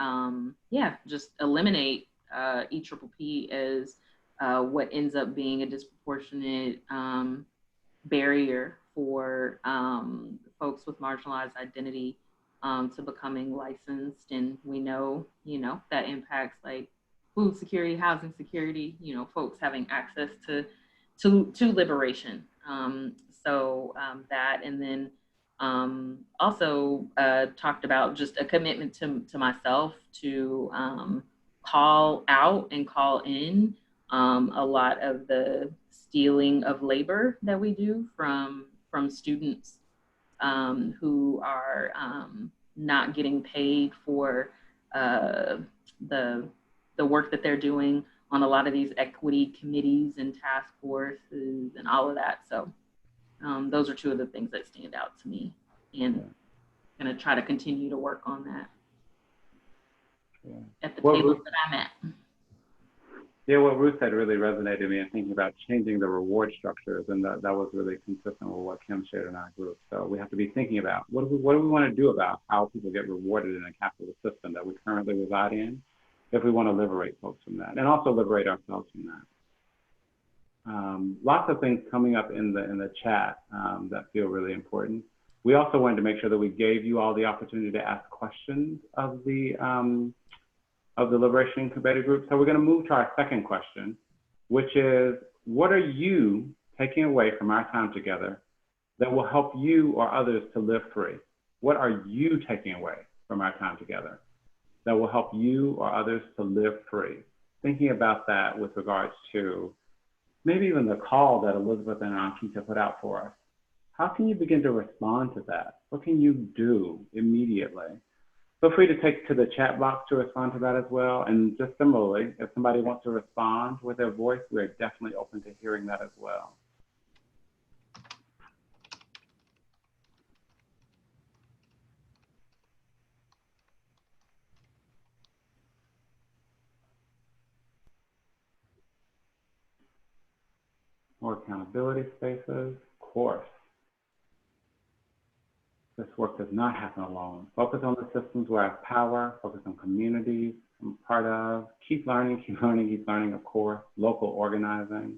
[SPEAKER 12] yeah, just eliminate EPPP as what ends up being a disproportionate barrier for folks with marginalized identity to becoming licensed. And we know, you know, that impacts like food security, housing security, you know, folks having access to liberation. So that, and then also talked about just a commitment to myself to call out and call in a lot of the stealing of labor that we do from students who are not getting paid for the work that they're doing on a lot of these equity committees and task forces and all of that. So those are two of the things that stand out to me, and I'm going to try to continue to work on that at the tables that I'm at.
[SPEAKER 8] Yeah, what Ruth said really resonated with me in thinking about changing the reward structures, and that was really consistent with what Kim shared in our group. So we have to be thinking about what do we want to do about how people get rewarded in a capitalist system that we currently reside in, if we want to liberate folks from that, and also liberate ourselves from that. Lots of things coming up in the chat that feel really important. We also wanted to make sure that we gave you all the opportunity to ask questions of the Liberation Incubator Group. So we're going to move to our second question, which is, what are you taking away from our time together that will help you or others to live free? What are you taking away from our time together that will help you or others to live free? Thinking about that with regards to maybe even the call that Elizabeth and Ankita put out for us. How can you begin to respond to that? What can you do immediately? Feel free to take to the chat box to respond to that as well. And just similarly, if somebody wants to respond with their voice, we're definitely open to hearing that as well. More accountability spaces, of course. This work does not happen alone. Focus on the systems where I have power, focus on communities I'm part of, keep learning, of course, local organizing.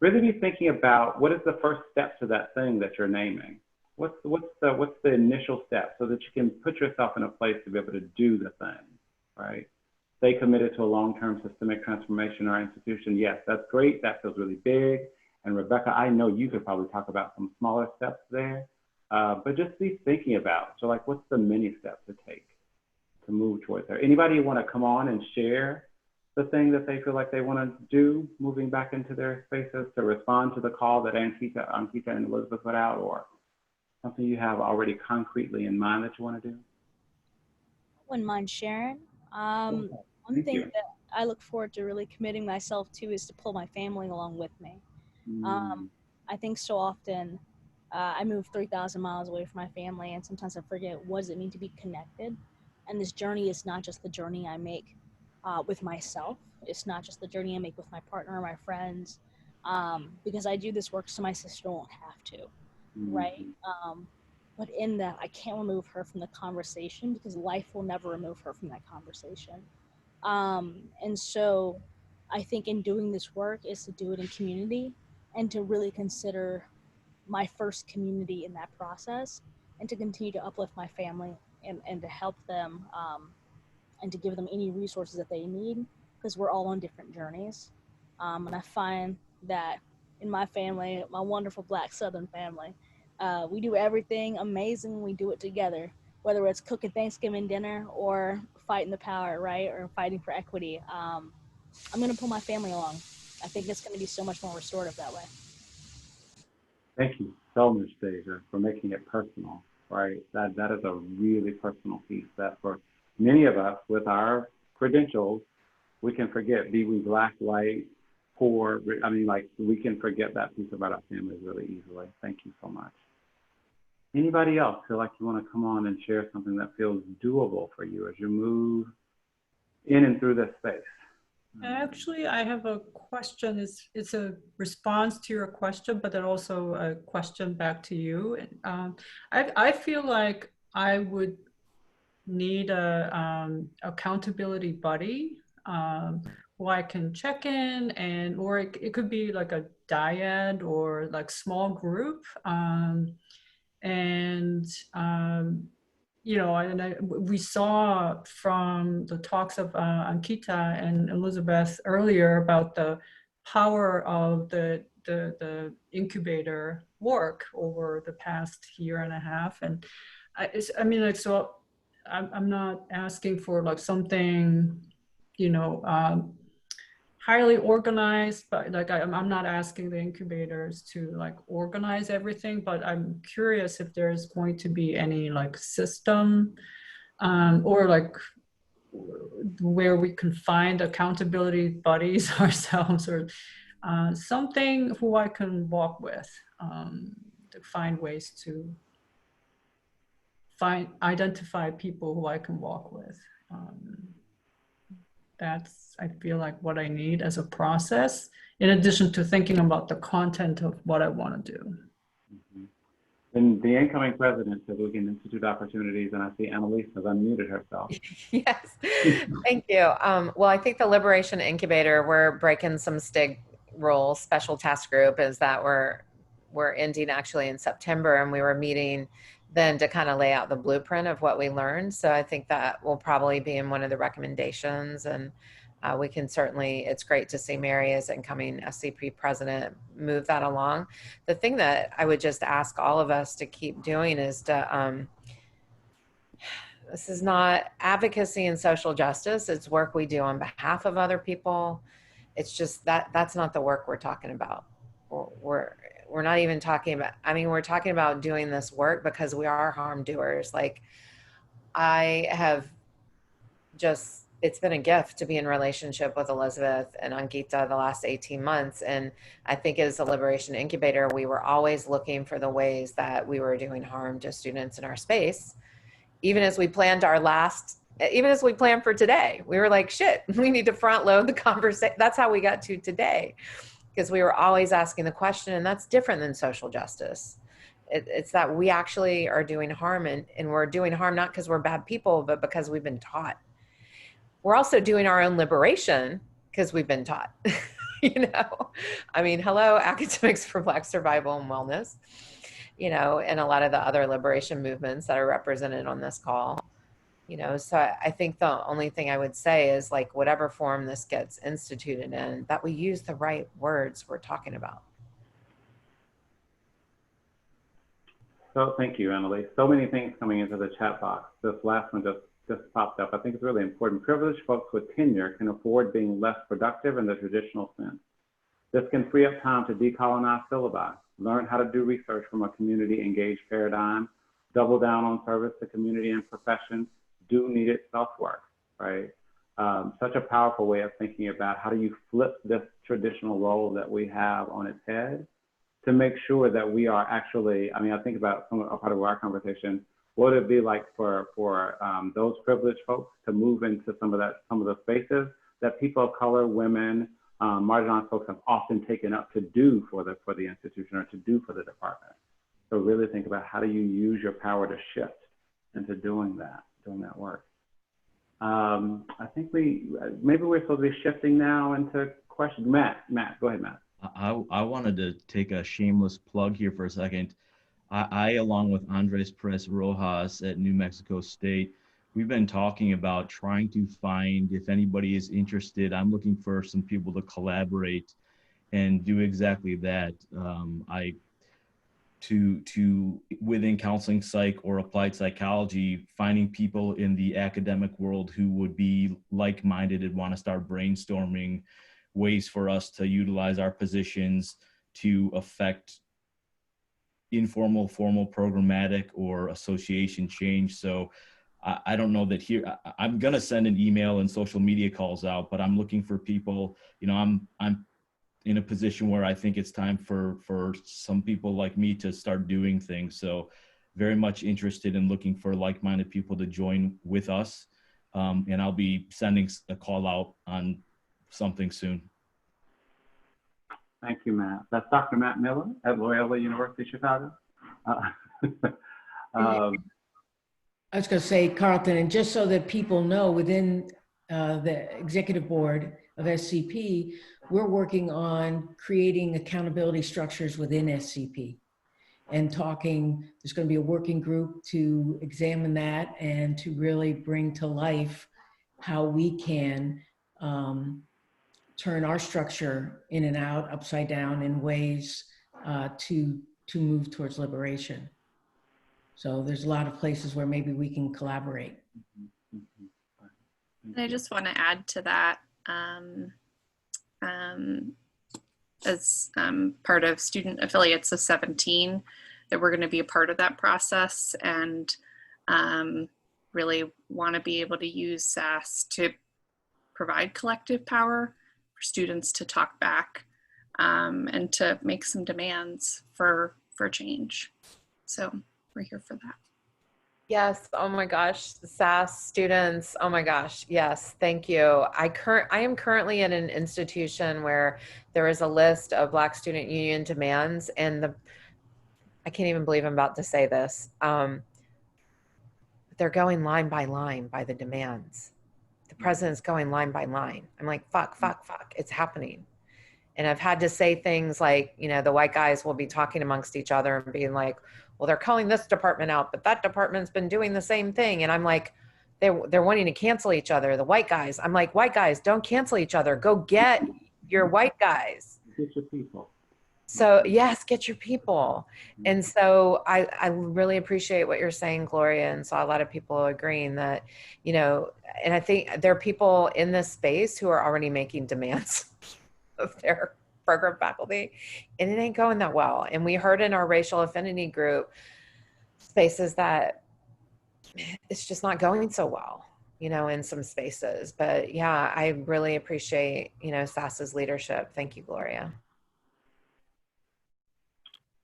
[SPEAKER 8] Really be thinking about what is the first step to that thing that you're naming? What's the initial step so that you can put yourself in a place to be able to do the thing, right? Stay committed to a long-term systemic transformation or institution. Yes, that's great, that feels really big. And Rebecca, I know you could probably talk about some smaller steps there. But just be thinking about, so like, what's the mini step to take to move towards her? Anybody want to come on and share the thing that they feel like they want to do, moving back into their spaces to respond to the call that Ankita and Elizabeth put out, or something you have already concretely in mind that you want to do?
[SPEAKER 13] Wouldn't mind sharing. One thing that I look forward to really committing myself to is to pull my family along with me. I think so often I move 3,000 miles away from my family, and sometimes I forget what does it mean to be connected. And this journey is not just the journey I make with myself. It's not just the journey I make with my partner or my friends, because I do this work so my sister won't have to, right? But in that, I can't remove her from the conversation because life will never remove her from that conversation. And so I think in doing this work is to do it in community and to really consider my first community in that process, and to continue to uplift my family and to help them and to give them any resources that they need, because we're all on different journeys. And I find that in my family, my wonderful Black Southern family, we do everything amazing. We do it together, whether it's cooking Thanksgiving dinner or fighting the power, right? Or fighting for equity. I'm going to pull my family along. I think it's going to be so much more restorative that way.
[SPEAKER 8] Thank you so much, Deja, for making it personal, right? That is a really personal piece that for many of us with our credentials, we can forget, be we Black, white, poor. I mean, like, we can forget that piece about our families really easily. Thank you so much. Anybody else feel like you want to come on and share something that feels doable for you as you move in and through this space?
[SPEAKER 14] Actually, I have a question. It's a response to your question, but then also a question back to you. I feel like I would need a accountability buddy who I can check in, and or it could be like a dyad or like small group. And you know, we saw from the talks of Ankita and Elizabeth earlier about the power of the incubator work over the past year and a half. And I mean, like, so I'm not asking for like something, you know, highly organized, but like I'm not asking the incubators to like organize everything, but I'm curious if there's going to be any like system or like where we can find accountability buddies ourselves, or something who I can walk with to find ways to identify people who I can walk with. That's, I feel like, what I need as a process, in addition to thinking about the content of what I want to do.
[SPEAKER 8] Mm-hmm. And the incoming president said we can institute opportunities, and I see Anneliese has unmuted herself.
[SPEAKER 3] Yes, thank you. Well, I think the Liberation Incubator, we're breaking some STIG rules. Special task group is that we're ending actually in September, and we were meeting then to kind of lay out the blueprint of what we learned. So I think that will probably be in one of the recommendations, and we can certainly, it's great to see Mary as incoming SCP president move that along. The thing that I would just ask all of us to keep doing is to, this is not advocacy and social justice. It's work we do on behalf of other people. It's just that's not the work we're talking about. We're not even talking about, I mean, we're talking about doing this work because we are harm doers. Like, I have just, it's been a gift to be in relationship with Elizabeth and Ankita the last 18 months. And I think as a Liberation Incubator, we were always looking for the ways that we were doing harm to students in our space. Even as we planned even as we planned for today, we were like, shit, we need to front load the conversation. That's how we got to today, because we were always asking the question, and that's different than social justice. It's that we actually are doing harm, and we're doing harm not because we're bad people, but because we've been taught. We're also doing our own liberation because we've been taught. You know, I mean, hello, Academics for Black Survival and Wellness, you know, and a lot of the other liberation movements that are represented on this call. You know, so I think the only thing I would say is, like, whatever form this gets instituted in, that we use the right words we're talking about.
[SPEAKER 8] So thank you, Anneliese. So many things coming into the chat box. This last one just popped up. I think it's really important. Privileged folks with tenure can afford being less productive in the traditional sense. This can free up time to decolonize syllabi, learn how to do research from a community engaged paradigm, double down on service to community and profession, do needed self-work, right? Such a powerful way of thinking about how do you flip this traditional role that we have on its head to make sure that we are actually, I mean, I think about a part of our conversation, what would it be like for those privileged folks to move into some of the spaces that people of color, women, marginalized folks have often taken up to do for the institution or to do for the department. So really think about how do you use your power to shift into doing that work. I think maybe we're supposed to be shifting now into questions. Matt, go ahead, Matt.
[SPEAKER 15] I wanted to take a shameless plug here for a second. I along with Andres Perez Rojas at New Mexico State, we've been talking about trying to find, if anybody is interested, I'm looking for some people to collaborate and do exactly that. Within counseling psych or applied psychology, finding people in the academic world who would be like-minded and want to start brainstorming ways for us to utilize our positions to affect informal, formal, programmatic, or association change. So I don't know that here, I'm going to send an email and social media calls out, but I'm looking for people. You know, I'm in a position where I think it's time for some people like me to start doing things. So very much interested in looking for like-minded people to join with us. And I'll be sending a call out on something soon.
[SPEAKER 8] Thank you, Matt. That's Dr. Matt Miller at Loyola University Chicago.
[SPEAKER 9] I was going to say, Carlton, and just so that people know, within the executive board of SCP, we're working on creating accountability structures within SCP and talking. There's going to be a working group to examine that and to really bring to life how we can turn our structure in and out, upside down, in ways to move towards liberation. So there's a lot of places where maybe we can collaborate.
[SPEAKER 16] And I just want to add to that, as part of student affiliates of 17, that we're going to be a part of that process, and really want to be able to use SAS to provide collective power for students to talk back and to make some demands for change. So we're here for that.
[SPEAKER 3] Yes. Oh my gosh. The SAS students. Oh my gosh. Yes. Thank you. I am currently in an institution where there is a list of Black Student Union demands, and I can't even believe I'm about to say this. They're going line by line by the demands. The president's going line by line. I'm like, fuck. It's happening. And I've had to say things like, you know, the white guys will be talking amongst each other and being like, well, they're calling this department out, but that department's been doing the same thing. And I'm like, they're wanting to cancel each other, the white guys. I'm like, white guys, don't cancel each other. Go get your white guys.
[SPEAKER 8] Get your people.
[SPEAKER 3] So yes, get your people. And so I really appreciate what you're saying, Gloria, and saw a lot of people agreeing that, you know, and I think there are people in this space who are already making demands of their program faculty, and it ain't going that well. And we heard in our racial affinity group spaces that it's just not going so well, you know, in some spaces. But yeah, I really appreciate, you know, SAS's leadership. Thank you, Gloria.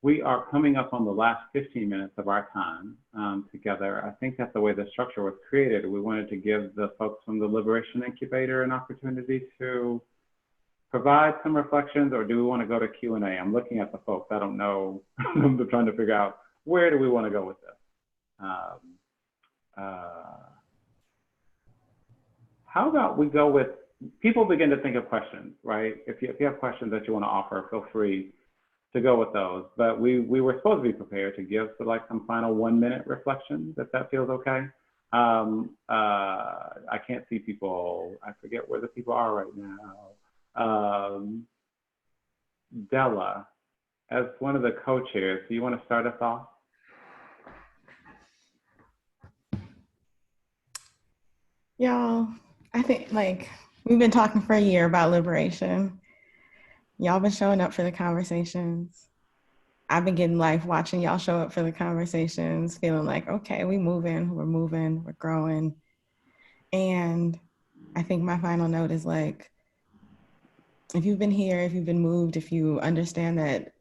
[SPEAKER 8] We are coming up on the last 15 minutes of our time together. I think that's the way the structure was created. We wanted to give the folks from the Liberation Incubator an opportunity to provide some reflections, or do we want to go to Q&A? I'm looking at the folks. I don't know. I'm trying to figure out, where do we want to go with this? How about we go with, people begin to think of questions, right? If you have questions that you want to offer, feel free to go with those. But we were supposed to be prepared to give like some final 1-minute reflections, if that feels okay. I can't see people. I forget where the people are right now. Della, as one of the co-chairs, do you want to start us off?
[SPEAKER 1] Y'all, I think like we've been talking for a year about liberation. Y'all been showing up for the conversations. I've been getting life watching y'all show up for the conversations, feeling like, okay, we're moving, we're growing. And I think my final note is like, if you've been here, if you've been moved, if you understand that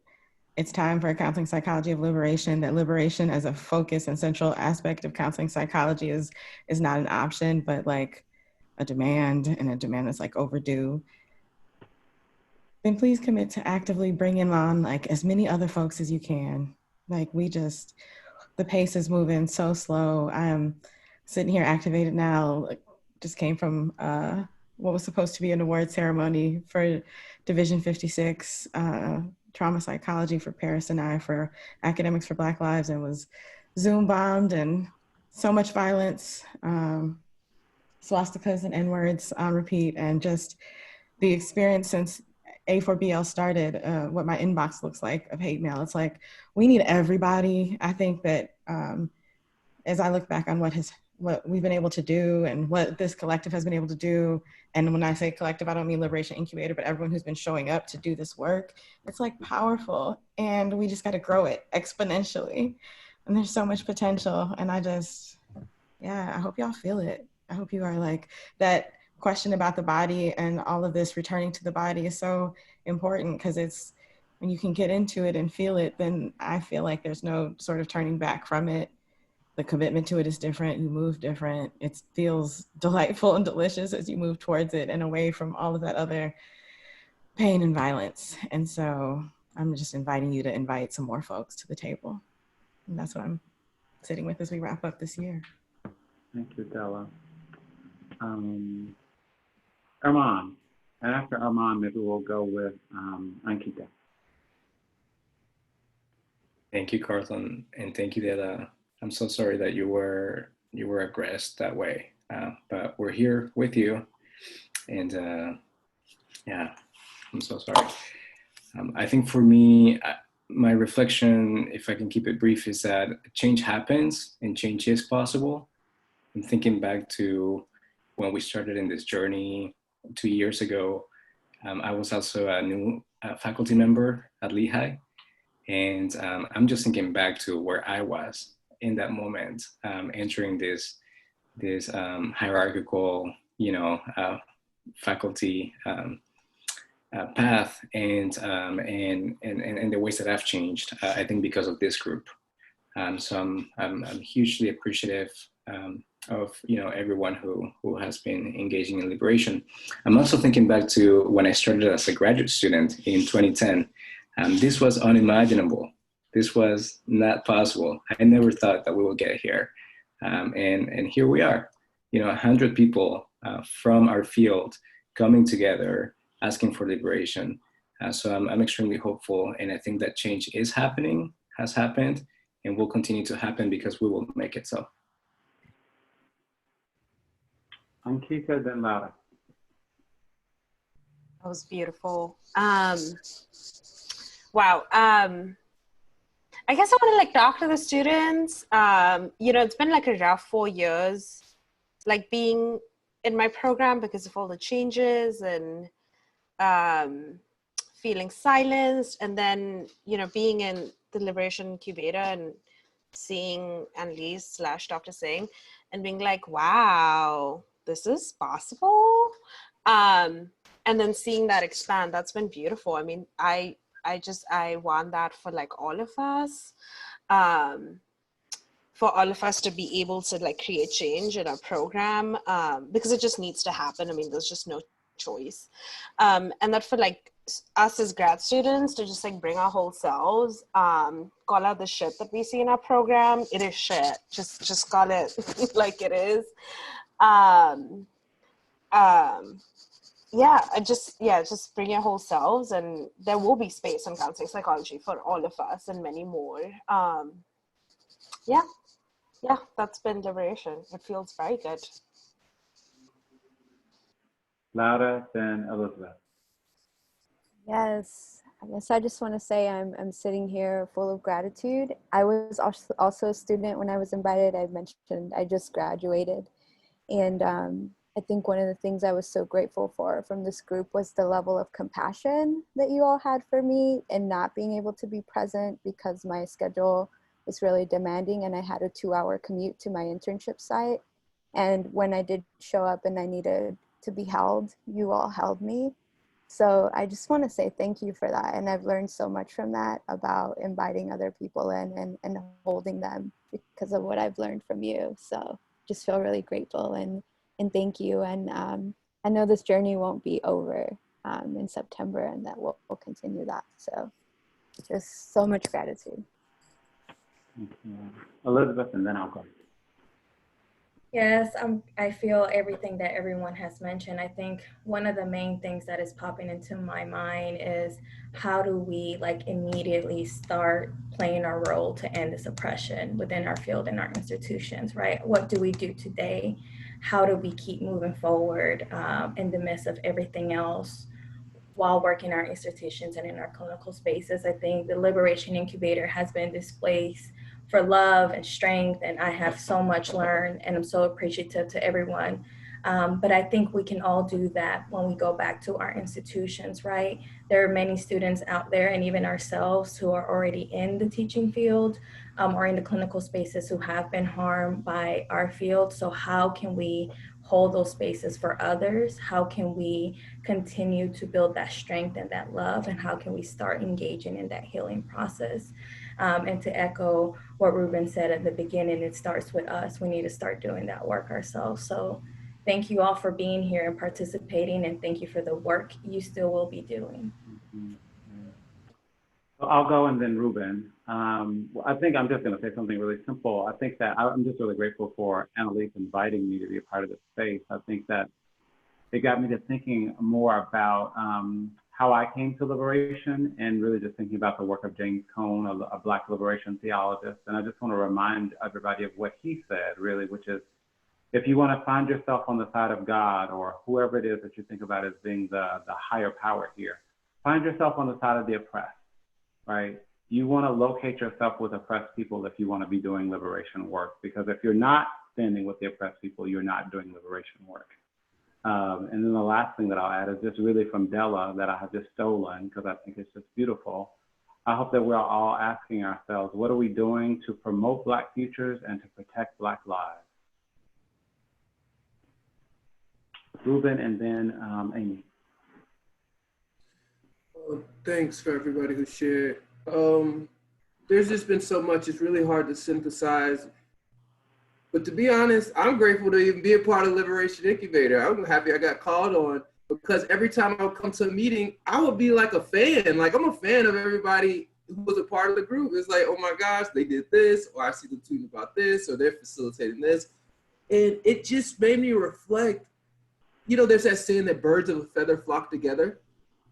[SPEAKER 1] it's time for a counseling psychology of liberation, that liberation as a focus and central aspect of counseling psychology is not an option, but like a demand, and a demand that's like overdue, then please commit to actively bringing on like as many other folks as you can. Like the pace is moving so slow. I'm sitting here activated now, like, just came from what was supposed to be an award ceremony for Division 56, trauma psychology for Paris and I for Academics for Black Lives, and was Zoom bombed and so much violence, swastikas and N-words on repeat, and just the experience since A4BL started, what my inbox looks like of hate mail. It's like, we need everybody. I think that as I look back on what we've been able to do and what this collective has been able to do, and when I say collective, I don't mean Liberation Incubator, but everyone who's been showing up to do this work, it's like powerful, and we just got to grow it exponentially. And there's so much potential, and I hope y'all feel it. I hope you are like, that question about the body and all of this returning to the body is so important, because it's, when you can get into it and feel it, then I feel like there's no sort of turning back from it. The commitment to it is different. You move different. It feels delightful and delicious as you move towards it and away from all of that other pain and violence. And so I'm just inviting you to invite some more folks to the table. And that's what I'm sitting with as we wrap up this year.
[SPEAKER 8] Thank you, Della. Armand, and after Armand, maybe we'll go with Ankita.
[SPEAKER 4] Thank you, Carlton, and thank you, Della. I'm so sorry that you were aggressed that way, but we're here with you, and yeah, I'm so sorry. I think for me, my reflection, if I can keep it brief, is that change happens and change is possible. I'm thinking back to when we started in this journey 2 years ago. I was also a new faculty member at Lehigh. And I'm just thinking back to where I was in that moment, entering this hierarchical, faculty path, and the ways that I've changed. I think because of this group. So I'm hugely appreciative of everyone who has been engaging in liberation. I'm also thinking back to when I started as a graduate student in 2010. This was unimaginable. This was not possible. I never thought that we would get here. And here we are, 100 people from our field coming together, asking for liberation. So I'm extremely hopeful. And I think that change is happening, has happened, and will continue to happen because we will make it so.
[SPEAKER 8] Ankita, then Laura.
[SPEAKER 6] That was beautiful. Wow. I guess I want to talk to the students. It's been a rough 4 years, being in my program because of all the changes and feeling silenced, and then being in the Liberation Incubator and seeing Anneliese / Dr. Singh and being like, wow, this is possible. And then seeing that expand, that's been beautiful. I mean, I want that for all of us, for all of us to be able to create change in our program, because it just needs to happen. I mean, there's just no choice. And that for us as grad students to just bring our whole selves, call out the shit that we see in our program. It is shit. Just call it like it is. Just bring your whole selves, and there will be space in counseling psychology for all of us and many more. That's been liberation. It feels very good.
[SPEAKER 8] Laura, then Elizabeth.
[SPEAKER 5] Yes, I guess I just want to say I'm sitting here full of gratitude. I was also a student when I was invited. I mentioned I just graduated, and I think one of the things I was so grateful for from this group was the level of compassion that you all had for me, and not being able to be present because my schedule was really demanding and I had a 2-hour commute to my internship site. And when I did show up and I needed to be held, you all held me. So I just want to say thank you for that. And I've learned so much from that about inviting other people in and holding them because of what I've learned from you. So just feel really grateful and thank you. And I know this journey won't be over in September, and that we'll continue that. So just so much gratitude.
[SPEAKER 8] Thank you. Elizabeth, and then I'll go.
[SPEAKER 7] Yes, I feel everything that everyone has mentioned. I think one of the main things that is popping into my mind is how do we immediately start playing our role to end this oppression within our field and our institutions, right? What do we do today? How do we keep moving forward in the midst of everything else while working our institutions and in our clinical spaces? I think the Liberation Incubator has been this place for love and strength, and I have so much learned, and I'm so appreciative to everyone. But I think we can all do that when we go back to our institutions, right? There are many students out there, and even ourselves, who are already in the teaching field or in the clinical spaces who have been harmed by our field. So how can we hold those spaces for others? How can we continue to build that strength and that love? And how can we start engaging in that healing process? And to echo what Reuben said at the beginning, it starts with us. We need to start doing that work ourselves. So thank you all for being here and participating, and thank you for the work you still will be doing.
[SPEAKER 8] So I'll go and then Reuben. I think I'm just going to say something really simple. I think that I'm just really grateful for Anneliese inviting me to be a part of this space. I think that it got me to thinking more about how I came to liberation and really just thinking about the work of James Cone, a Black liberation theologist. And I just want to remind everybody of what he said, really, which is, if you want to find yourself on the side of God or whoever it is that you think about as being the higher power here, find yourself on the side of the oppressed, right? You want to locate yourself with oppressed people if you want to be doing liberation work, because if you're not standing with the oppressed people, you're not doing liberation work. And then the last thing that I'll add is just really from Della that I have just stolen because I think it's just beautiful. I hope that we're all asking ourselves, what are we doing to promote Black futures and to protect Black lives? Reuben and then Amy.
[SPEAKER 2] Thanks for everybody who shared. There's just been so much, it's really hard to synthesize. But to be honest, I'm grateful to even be a part of Liberation Incubator. I'm happy I got called on because every time I would come to a meeting, I would be like a fan. Like, I'm a fan of everybody who was a part of the group. It's like, oh my gosh, they did this, or I see them tweeting about this, or they're facilitating this. And it just made me reflect. You know, there's that saying that birds of a feather flock together.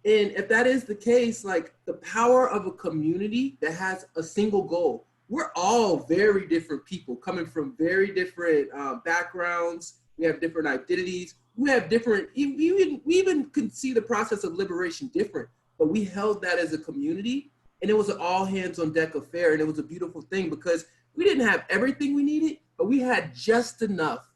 [SPEAKER 2] And if that is the case, like the power of a community that has a single goal. We're all very different people coming from very different backgrounds. We have different identities. We have different, we even could see the process of liberation different, but we held that as a community, and it was an all hands on deck affair. And it was a beautiful thing because we didn't have everything we needed, but we had just enough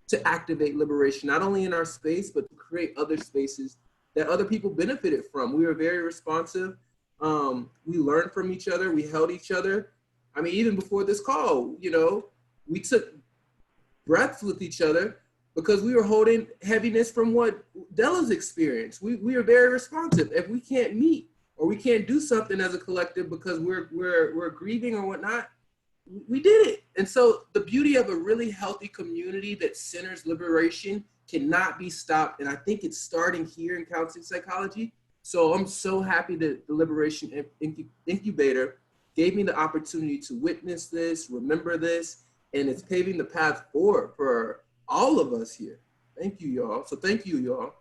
[SPEAKER 2] to activate liberation, not only in our space, but to create other spaces that other people benefited from. We were very responsive. We learned from each other. We held each other. I mean, even before this call, you know, we took breaths with each other because we were holding heaviness from what Della's experienced. We are very responsive. If we can't meet or we can't do something as a collective because we're grieving or whatnot, we did it. And so the beauty of a really healthy community that centers liberation cannot be stopped. And I think it's starting here in counseling psychology. So I'm so happy that the Liberation Incubator gave me the opportunity to witness this, remember this, and it's paving the path forward for all of us here. Thank you, y'all. So thank you, y'all.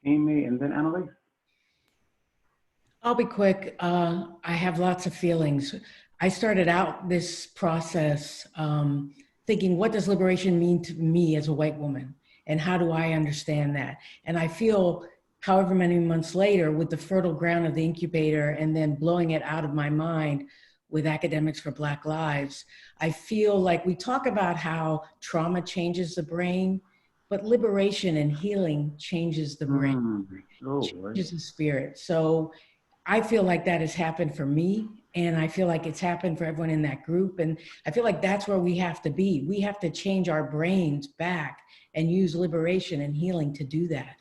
[SPEAKER 8] Amy and then Anneliese.
[SPEAKER 9] I'll be quick. I have lots of feelings. I started out this process thinking, what does liberation mean to me as a white woman? And how do I understand that? And I feel however many months later, with the fertile ground of the incubator and then blowing it out of my mind with Academics for Black Lives, I feel like we talk about how trauma changes the brain, but liberation and healing changes the brain, changes the spirit. So I feel like that has happened for me, and I feel like it's happened for everyone in that group. And I feel like that's where we have to be. We have to change our brains back and use liberation and healing to do that.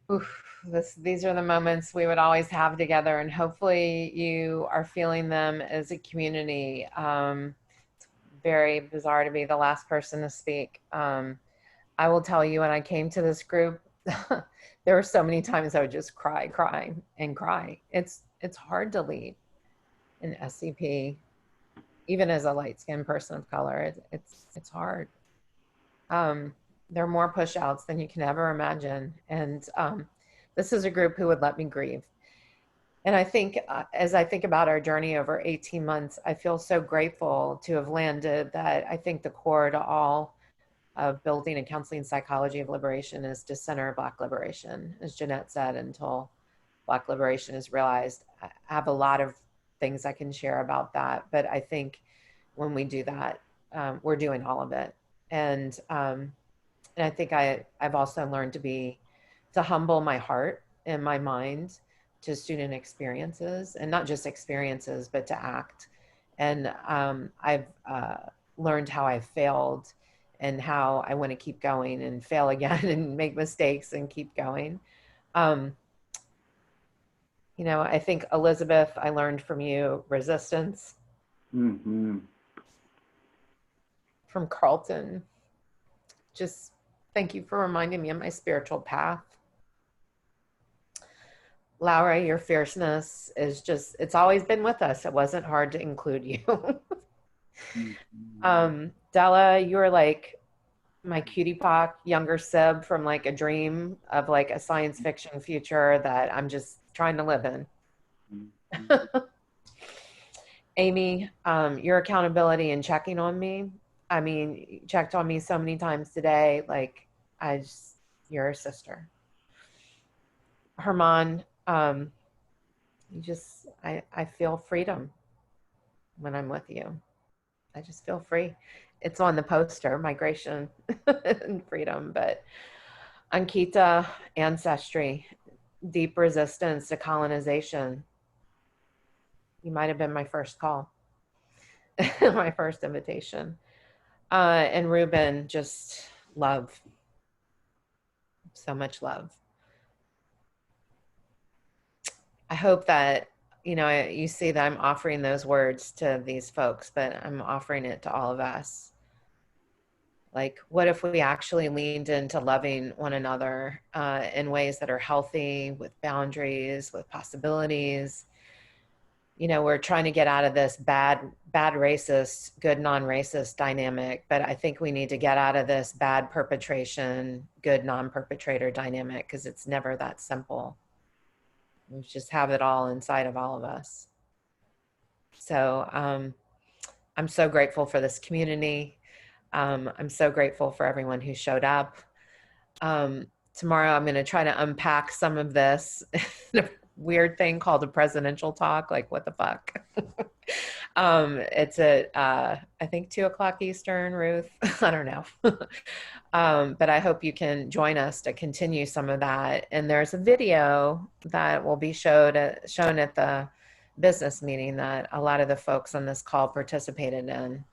[SPEAKER 3] Oof, these are the moments we would always have together, and hopefully you are feeling them as a community. It's very bizarre to be the last person to speak. I will tell you, when I came to this group, there were so many times I would just cry. It's hard to lead an SCP, even as a light-skinned person of color. It's hard. There are more push-outs than you can ever imagine. And this is a group who would let me grieve. And I think as I think about our journey over 18 months, I feel so grateful to have landed that. I think the core to all of building a counseling psychology of liberation is to center Black liberation. As Jeanette said, until Black liberation is realized. I have a lot of things I can share about that, but I think when we do that, we're doing all of it. And I think I've also learned to humble my heart and my mind to student experiences, and not just experiences, but to act. And I've learned how I've failed and how I want to keep going and fail again and make mistakes and keep going. You know, I think, Elizabeth, I learned from you resistance.
[SPEAKER 8] Mm-hmm.
[SPEAKER 3] From Carlton, just thank you for reminding me of my spiritual path. Laura, your fierceness is just, it's always been with us. It wasn't hard to include you. Della, you're like my cutie pock younger sib from like a dream of like a science fiction future that I'm just trying to live in. Amy, your accountability and checking on me. I mean, you checked on me so many times today. Like, you're a sister. Herman, I feel freedom when I'm with you. I just feel free. It's on the poster, migration and freedom, but Ankita, ancestry, deep resistance to colonization. You might have been my first call, my first invitation. And Reuben, just love. So much love. I hope that, you see that I'm offering those words to these folks, but I'm offering it to all of us. Like, what if we actually leaned into loving one another in ways that are healthy, with boundaries, with possibilities? We're trying to get out of this bad racist, good non-racist dynamic, but I think we need to get out of this bad perpetration, good non-perpetrator dynamic, because it's never that simple. We just have it all inside of all of us. So I'm so grateful for this community. I'm so grateful for everyone who showed up. Tomorrow I'm going to try to unpack some of this weird thing called a presidential talk. Like, what the fuck? It's at, I think 2:00 Eastern, Ruth. I don't know. But I hope you can join us to continue some of that. And there's a video that will be shown at the business meeting that a lot of the folks on this call participated in.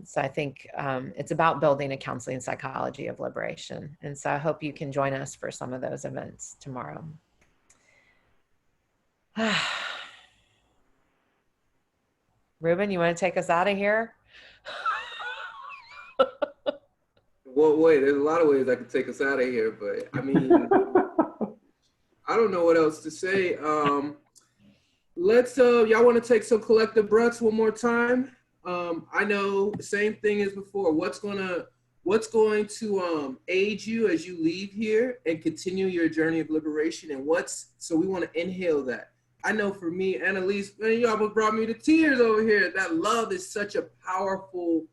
[SPEAKER 3] So I think it's about building a counseling psychology of liberation. And so I hope you can join us for some of those events tomorrow. Reuben, you want to take us out of here?
[SPEAKER 2] Well, wait, there's a lot of ways I could take us out of here, but I mean, I don't know what else to say. Let's, y'all want to take some collective breaths one more time? I know the same thing as before. What's going to aid you as you leave here and continue your journey of liberation, and so we want to inhale that. I know for me, Anneliese, man, you almost brought me to tears over here. That love is such a powerful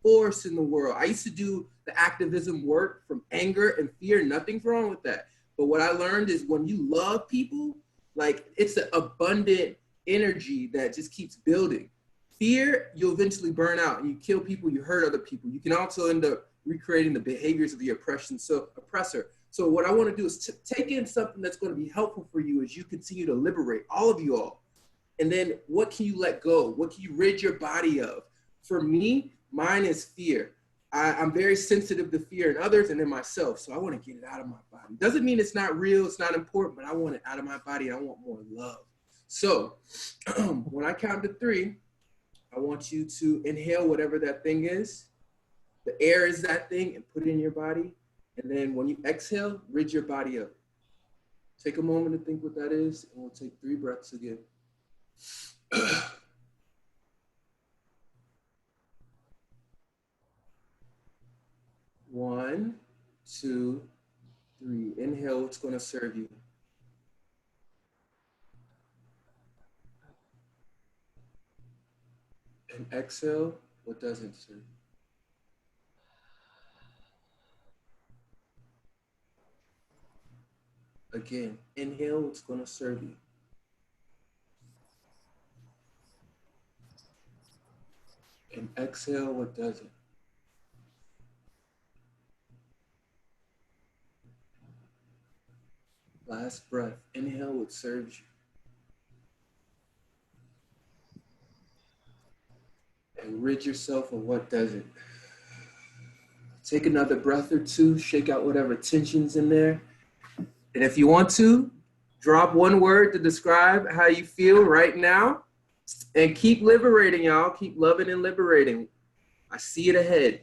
[SPEAKER 2] force in the world. I used to do the activism work from anger and fear. Nothing's wrong with that. But what I learned is when you love people, like, it's an abundant energy that just keeps building. Fear, you'll eventually burn out and you kill people, you hurt other people. You can also end up recreating the behaviors of the oppressor. So what I want to do is take in something that's going to be helpful for you as you continue to liberate, all of you all. And then what can you let go? What can you rid your body of? For me, mine is fear. I'm very sensitive to fear in others and in myself. So I want to get it out of my body. Doesn't mean it's not real, it's not important, but I want it out of my body. I want more love. So when I count to 3, I want you to inhale whatever that thing is. The air is that thing, and put it in your body. And then when you exhale, rid your body of it. Take a moment to think what that is, and we'll take 3 breaths again. 1, 2, 3. Inhale what's going to serve you. And exhale what doesn't serve you. Again, inhale what's going to serve you. And exhale what doesn't. Last breath, inhale what serves you. And rid yourself of what doesn't. Take another breath or 2, shake out whatever tension's in there. And if you want to, drop 1 word to describe how you feel right now. And keep liberating, y'all. Keep loving and liberating. I see it ahead.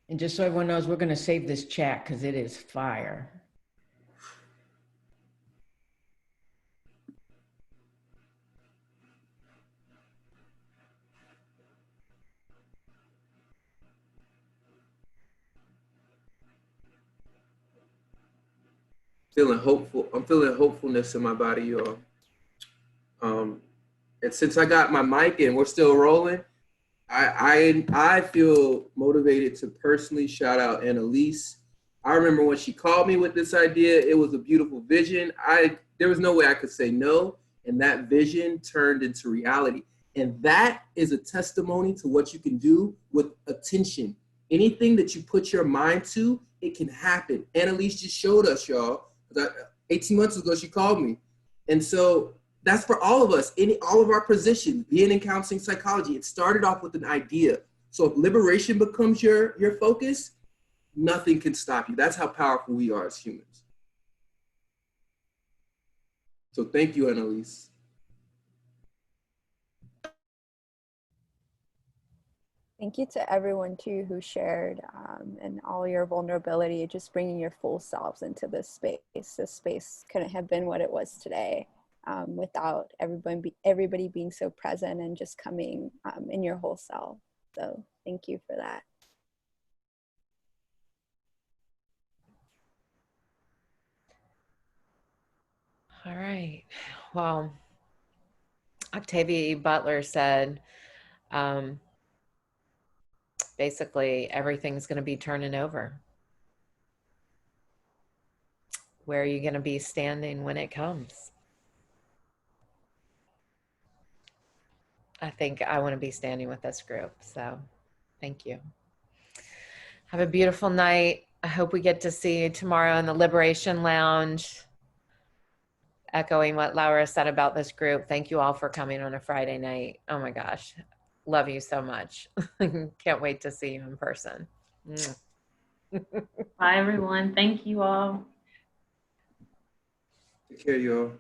[SPEAKER 9] And just so everyone knows, we're going to save this chat because it is fire.
[SPEAKER 2] Feeling hopeful. I'm feeling hopefulness in my body, y'all. And since I got my mic and we're still rolling, I feel motivated to personally shout out Anneliese. I remember when she called me with this idea, it was a beautiful vision. There was no way I could say no, and that vision turned into reality. And that is a testimony to what you can do with attention. Anything that you put your mind to, it can happen. Anneliese just showed us, y'all. 18 months ago, she called me. And so that's for all of us, all of our positions, being in counseling psychology. It started off with an idea. So if liberation becomes your focus, nothing can stop you. That's how powerful we are as humans. So thank you, Anneliese.
[SPEAKER 5] Thank you to everyone too who shared and all your vulnerability, just bringing your full selves into this space. This space couldn't have been what it was today without everybody being so present and just coming in your whole self. So thank you for that.
[SPEAKER 3] All right. Well, Octavia E. Butler said, basically everything's going to be turning over. Where are you going to be standing when it comes? I think I want to be standing with this group. So thank you. Have a beautiful night. I hope we get to see you tomorrow in the Liberation Lounge. Echoing what Laura said about this group. Thank you all for coming on a Friday night. Oh my gosh. Love you so much. Can't wait to see you in person.
[SPEAKER 12] Bye, everyone. Thank you all.
[SPEAKER 2] Take care, y'all.